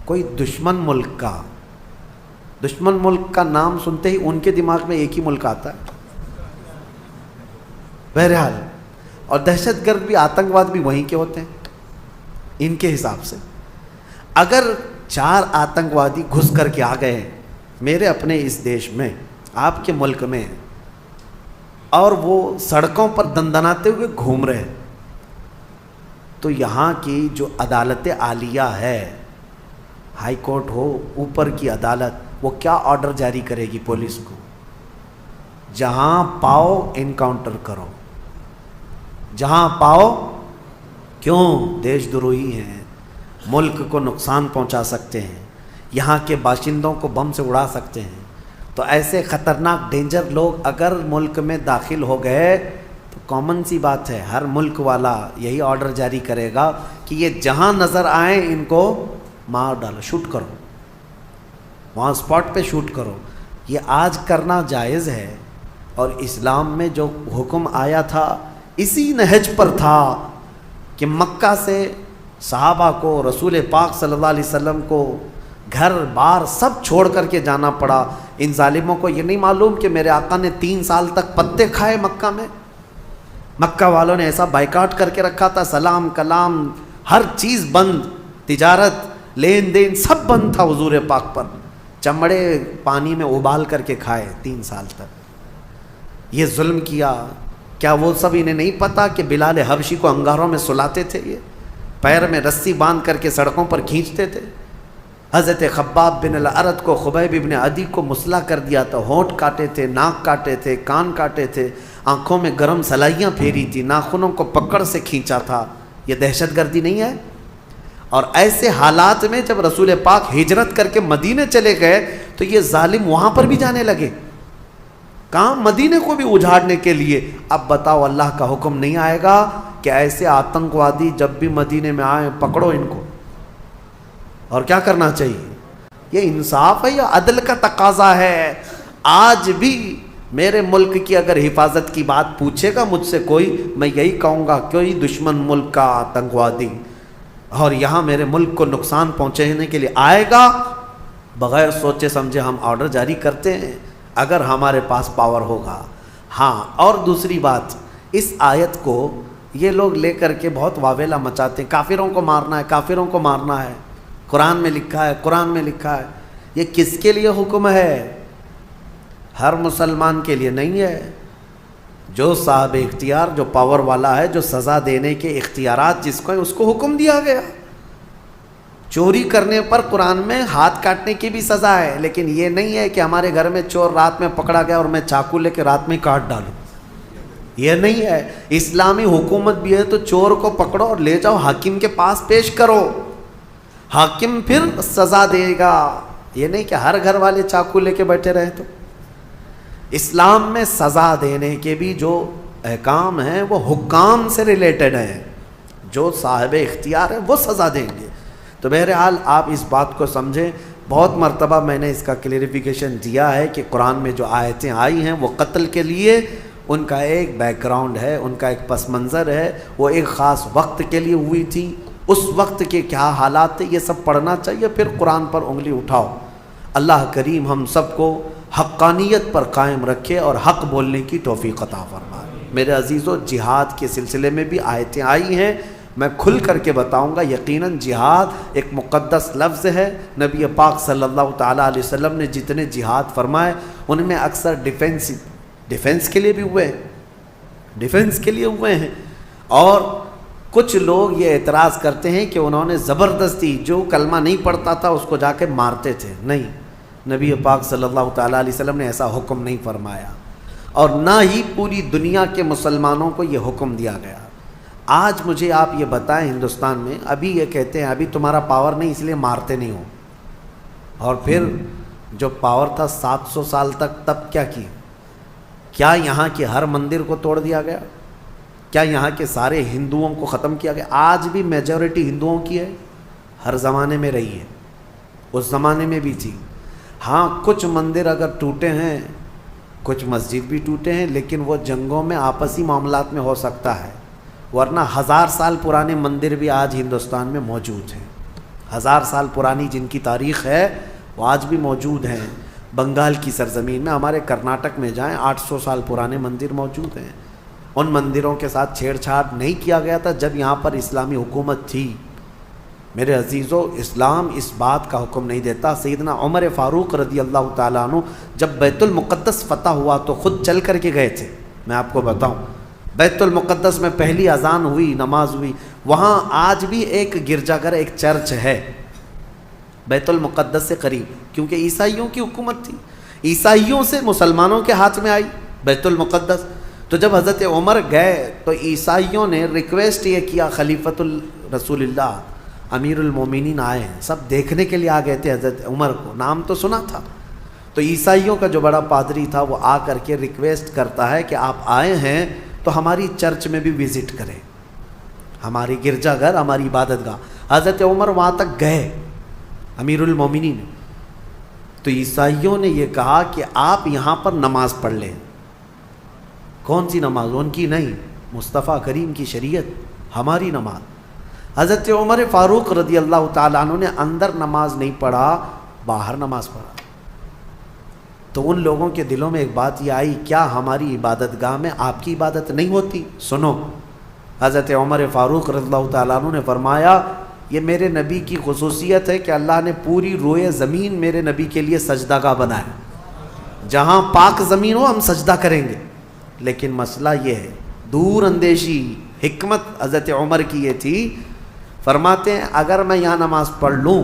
کوئی دشمن ملک کا نام سنتے ہی ان کے دماغ میں ایک ہی ملک آتا ہے، بہرحال، اور دہشت گرد بھی، آتنکواد بھی وہیں کے ہوتے ہیں ان کے حساب سے۔ اگر 4 آتنکوادی گھس کر کے آ گئے ہیں میرے اپنے اس دیش میں، آپ کے ملک میں، اور وہ سڑکوں پر دندناتے ہوئے گھوم رہے ہیں، تو یہاں کی جو عدالت عالیہ ہے، ہائی کورٹ ہو، اوپر کی عدالت، وہ کیا آرڈر جاری کرے گی پولیس کو؟ جہاں پاؤ انکاؤنٹر کرو، جہاں پاؤ کیوں؟ دیش دروہی ہیں، ملک کو نقصان پہنچا سکتے ہیں، یہاں کے باشندوں کو بم سے اڑا سکتے ہیں۔ تو ایسے خطرناک ڈینجر لوگ اگر ملک میں داخل ہو گئے تو کامن سی بات ہے، ہر ملک والا یہی آرڈر جاری کرے گا کہ یہ جہاں نظر آئیں ان کو مار ڈالو، شوٹ کرو، وہاں اسپاٹ پہ شوٹ کرو۔ یہ آج کرنا جائز ہے، اور اسلام میں جو حکم آیا تھا اسی نہج پر تھا کہ مکہ سے صحابہ کو، رسول پاک صلی اللہ علیہ وسلم کو گھر بار سب چھوڑ کر کے جانا پڑا۔ ان ظالموں کو یہ نہیں معلوم کہ میرے آقا نے 3 سال تک پتے کھائے مکہ میں، مکہ والوں نے ایسا بائیکاٹ کر کے رکھا تھا، سلام کلام ہر چیز بند، تجارت لین دین سب بند تھا حضور پاک پر، چمڑے پانی میں ابال کر کے کھائے 3 سال تک۔ یہ ظلم کیا، کیا وہ سب انہیں نہیں پتا کہ بلال حبشی کو انگاروں میں سلاتے تھے، یہ پیر میں رسی باندھ کر کے سڑکوں پر کھینچتے تھے؟ حضرت خباب بن الارت کو، خبیب ابن عدی کو مسلح کر دیا تھا، ہونٹ کاٹے تھے، ناک کاٹے تھے، کان کاٹے تھے، آنکھوں میں گرم سلائیاں پھیری تھی، ناخنوں کو پکڑ سے کھینچا تھا۔ یہ دہشت گردی نہیں ہے؟ اور ایسے حالات میں جب رسول پاک ہجرت کر کے مدینے چلے گئے تو یہ ظالم وہاں پر بھی جانے لگے، کہاں؟ مدینے کو بھی اجاڑنے کے لیے۔ اب بتاؤ، اللہ کا حکم نہیں آئے گا کہ ایسے آتنکوادی جب بھی مدینے میں آئیں پکڑو ان کو؟ اور کیا کرنا چاہیے؟ یہ انصاف ہے یا عدل کا تقاضا ہے؟ آج بھی میرے ملک کی اگر حفاظت کی بات پوچھے گا مجھ سے کوئی، میں یہی کہوں گا کوئی دشمن ملک کا آتنکوادی اور یہاں میرے ملک کو نقصان پہنچانے کے لیے آئے گا، بغیر سوچے سمجھے ہم آرڈر جاری کرتے ہیں اگر ہمارے پاس پاور ہوگا۔ ہاں، اور دوسری بات، اس آیت کو یہ لوگ لے کر کے بہت واویلا مچاتے ہیں، کافروں کو مارنا ہے، کافروں کو مارنا ہے، قرآن میں لکھا ہے، قرآن میں لکھا ہے۔ یہ کس کے لیے حکم ہے؟ ہر مسلمان کے لیے نہیں ہے۔ جو صاحب اختیار، جو پاور والا ہے، جو سزا دینے کے اختیارات جس کو ہیں، اس کو حکم دیا گیا۔ چوری کرنے پر قرآن میں ہاتھ کاٹنے کی بھی سزا ہے، لیکن یہ نہیں ہے کہ ہمارے گھر میں چور رات میں پکڑا گیا اور میں چاقو لے کے رات میں کاٹ ڈالوں، یہ نہیں ہے۔ اسلامی حکومت بھی ہے تو چور کو پکڑو اور لے جاؤ حاکم کے پاس پیش کرو، حاکم پھر سزا دے گا، یہ نہیں کہ ہر گھر والے چاقو لے کے بیٹھے رہے۔ تو اسلام میں سزا دینے کے بھی جو احکام ہیں وہ حکام سے ریلیٹڈ ہیں، جو صاحب اختیار ہے وہ سزا دیں گے۔ تو بہرحال آپ اس بات کو سمجھیں، بہت مرتبہ میں نے اس کا کلیریفیکیشن دیا ہے کہ قرآن میں جو آیتیں آئی ہیں وہ قتل کے لیے ان کا ایک بیک گراؤنڈ ہے، ان کا ایک پس منظر ہے، وہ ایک خاص وقت کے لیے ہوئی تھی، اس وقت کے کیا حالات تھے یہ سب پڑھنا چاہیے، پھر قرآن پر انگلی اٹھاؤ۔ اللہ کریم ہم سب کو حقانیت پر قائم رکھے اور حق بولنے کی توفیق عطا فرمائے۔ میرے عزیزو، جہاد کے سلسلے میں بھی آیتیں آئی ہیں، میں کھل کر کے بتاؤں گا۔ یقیناً جہاد ایک مقدس لفظ ہے، نبی پاک صلی اللہ تعالیٰ علیہ وسلم نے جتنے جہاد فرمائے ان میں اکثر ڈیفنس کے لیے بھی ہوئے، ڈیفنس کے لیے ہوئے ہیں۔ اور کچھ لوگ یہ اعتراض کرتے ہیں کہ انہوں نے زبردستی جو کلمہ نہیں پڑھتا تھا اس کو جا کے مارتے تھے، نہیں، نبی پاک صلی اللہ تعالیٰ علیہ وسلم نے ایسا حکم نہیں فرمایا، اور نہ ہی پوری دنیا کے مسلمانوں کو یہ حکم دیا گیا۔ آج مجھے آپ یہ بتائیں، ہندوستان میں ابھی یہ کہتے ہیں ابھی تمہارا پاور نہیں اس لیے مارتے نہیں ہو، اور پھر جو پاور تھا 700 سال تک تب کیا کی؟ کیا یہاں کے ہر مندر کو توڑ دیا گیا؟ کیا یہاں کے سارے ہندوؤں کو ختم کیا گیا؟ آج بھی میجورٹی ہندوؤں کی ہے، ہر زمانے میں رہی ہے، اس زمانے میں بھی تھی۔ ہاں، کچھ مندر اگر ٹوٹے ہیں، کچھ مسجد بھی ٹوٹے ہیں، لیکن وہ جنگوں میں آپسی معاملات میں ہو سکتا ہے، ورنہ 1000 سال پرانے مندر بھی آج ہندوستان میں موجود ہیں۔ 1000 سال پرانی جن کی تاریخ ہے وہ آج بھی موجود ہیں۔ بنگال کی سرزمین میں، ہمارے کرناٹک میں جائیں، 800 سال پرانے مندر موجود ہیں۔ ان مندروں کے ساتھ چھیڑ چھاڑ نہیں کیا گیا تھا جب یہاں پر اسلامی حکومت تھی۔ میرے عزیزو، اسلام اس بات کا حکم نہیں دیتا۔ سیدنا عمر فاروق رضی اللہ تعالیٰ عنہ جب بیت المقدس فتح ہوا تو خود چل کر کے گئے تھے۔ میں آپ کو بتاؤں، بیت المقدس میں پہلی اذان ہوئی، نماز ہوئی، وہاں آج بھی ایک گرجا گھر، ایک چرچ ہے بیت المقدس سے قریب، کیونکہ عیسائیوں کی حکومت تھی، عیسائیوں سے مسلمانوں کے ہاتھ میں آئی بیت المقدس، تو جب حضرت عمر گئے تو عیسائیوں نے ریکویسٹ یہ کیا، خلیفۃ رسول اللہ امیر المومنین آئے ہیں، سب دیکھنے کے لیے آ گئے تھے حضرت عمر کو، نام تو سنا تھا۔ تو عیسائیوں کا جو بڑا پادری تھا وہ آ کر کے ریکویسٹ کرتا ہے کہ آپ آئے ہیں تو ہماری چرچ میں بھی وزٹ کریں، ہماری گرجا گھر، ہماری عبادت گاہ۔ حضرت عمر وہاں تک گئے امیر المومنین، تو عیسائیوں نے یہ کہا کہ آپ یہاں پر نماز پڑھ لیں۔ کون سی نماز؟ ان کی نہیں، مصطفیٰ کریم کی شریعت، ہماری نماز۔ حضرت عمر فاروق رضی اللہ تعالیٰ عنہ نے اندر نماز نہیں پڑھا، باہر نماز پڑھا۔ تو ان لوگوں کے دلوں میں ایک بات یہ آئی، کیا ہماری عبادت گاہ میں آپ کی عبادت نہیں ہوتی؟ سنو، حضرت عمر فاروق رضی اللہ تعالیٰ عنہ نے فرمایا، یہ میرے نبی کی خصوصیت ہے کہ اللہ نے پوری روئے زمین میرے نبی کے لیے سجدہ گاہ بنایا، جہاں پاک زمین ہو ہم سجدہ کریں گے۔ لیکن مسئلہ یہ ہے، دور اندیشی حکمت حضرت عمر کی یہ تھی، فرماتے ہیں اگر میں یہاں نماز پڑھ لوں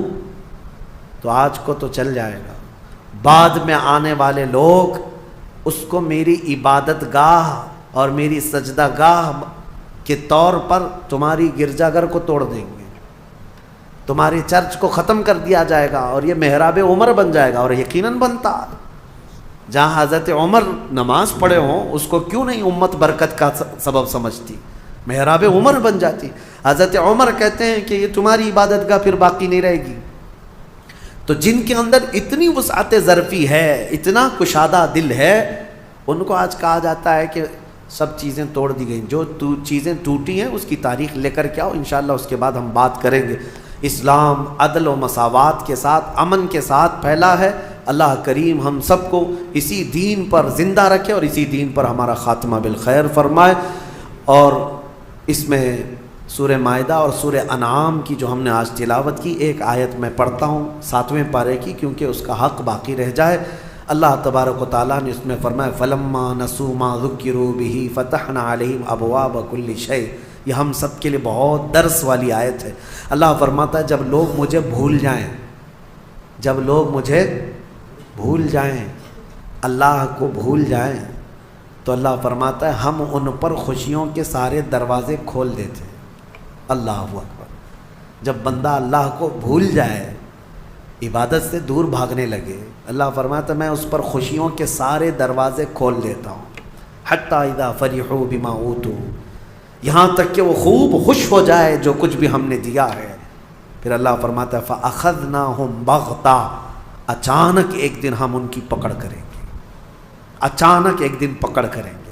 تو آج کو تو چل جائے گا، بعد میں آنے والے لوگ اس کو میری عبادت گاہ اور میری سجدہ گاہ کے طور پر تمہاری گرجا گھر کو توڑ دیں گے، تمہاری چرچ کو ختم کر دیا جائے گا اور یہ محراب عمر بن جائے گا۔ اور یقیناً بنتا، جہاں حضرت عمر نماز پڑھے ہوں اس کو کیوں نہیں امت برکت کا سبب سمجھتی، محراب عمر بن جاتی۔ حضرت عمر کہتے ہیں کہ یہ تمہاری عبادت گاہ پھر باقی نہیں رہے گی۔ تو جن کے اندر اتنی وسعت ظرفی ہے، اتنا کشادہ دل ہے، ان کو آج کہا جاتا ہے کہ سب چیزیں توڑ دی گئیں، جو چیزیں ٹوٹی ہیں اس کی تاریخ لے کر کے آؤ، انشاءاللہ اس کے بعد ہم بات کریں گے۔ اسلام عدل و مساوات کے ساتھ، امن کے ساتھ پھیلا ہے۔ اللہ کریم ہم سب کو اسی دین پر زندہ رکھے اور اسی دین پر ہمارا خاتمہ بالخیر فرمائے۔ اور اس میں سورہ مائدہ اور سورہ انعام کی جو ہم نے آج تلاوت کی، ایک آیت میں پڑھتا ہوں 7ویں پارے کی، کیونکہ اس کا حق باقی رہ جائے۔ اللہ تبارک و تعالیٰ نے اس میں فرمایا فَلَمَّا نَسُوا مَا ذُكِّرُوا بِهِ فَتَحْنَا عَلَيْهِمْ أَبْوَابَ كُلِّ شَيْءٍ۔ یہ ہم سب کے لیے بہت درس والی آیت ہے۔ اللہ فرماتا ہے جب لوگ مجھے بھول جائیں، جب لوگ مجھے بھول جائیں، اللہ کو بھول جائیں، تو اللہ فرماتا ہے ہم ان پر خوشیوں کے سارے دروازے کھول دیتے ہیں۔ اللہ اکبر۔ جب بندہ اللہ کو بھول جائے، عبادت سے دور بھاگنے لگے، اللہ فرماتا ہے میں اس پر خوشیوں کے سارے دروازے کھول دیتا ہوں۔ حتی اذا فرحوا بما اوتوا، یہاں تک کہ وہ خوب خوش ہو جائے جو کچھ بھی ہم نے دیا ہے۔ پھر اللہ فرماتا ہے فَأَخَذْنَاهُمْ بَغْتَةً، اچانک ایک دن ہم ان کی پکڑ کریں گے، اچانک ایک دن پکڑ کریں گے۔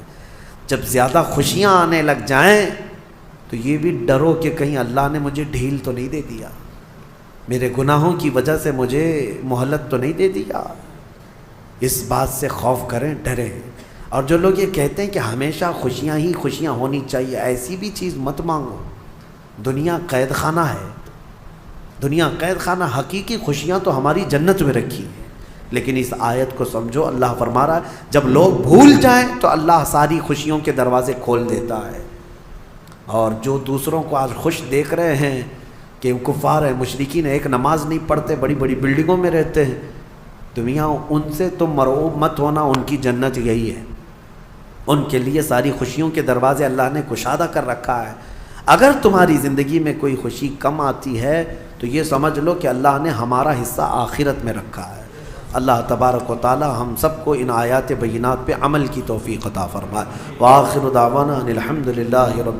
جب زیادہ خوشیاں آنے لگ جائیں تو یہ بھی ڈرو کہ کہیں اللہ نے مجھے ڈھیل تو نہیں دے دیا، میرے گناہوں کی وجہ سے مجھے مہلت تو نہیں دے دیا۔ اس بات سے خوف کریں، ڈریں۔ اور جو لوگ یہ کہتے ہیں کہ ہمیشہ خوشیاں ہی خوشیاں ہونی چاہیے، ایسی بھی چیز مت مانگو۔ دنیا قید خانہ ہے، دنیا قید خانہ، حقیقی خوشیاں تو ہماری جنت میں رکھی ہیں۔ لیکن اس آیت کو سمجھو، اللہ فرما رہا ہے جب لوگ بھول جائیں تو اللہ ساری خوشیوں کے دروازے کھول دیتا ہے۔ اور جو دوسروں کو آج خوش دیکھ رہے ہیں کہ کفار ہیں، مشرکین ہیں، ایک نماز نہیں پڑھتے، بڑی بڑی بلڈنگوں میں رہتے ہیں، دنیا ان سے تم مرعوب مت ہونا، ان کی جنت یہی ہے۔ ان کے لیے ساری خوشیوں کے دروازے اللہ نے کشادہ کر رکھا ہے۔ اگر تمہاری زندگی میں کوئی خوشی کم آتی ہے تو یہ سمجھ لو کہ اللہ نے ہمارا حصہ آخرت میں رکھا ہے۔ اللہ تبارک و تعالی ہم سب کو ان آیات بینات پہ عمل کی توفیق عطا فرمائے۔ وآخر دعوانا ان الحمد للہ رب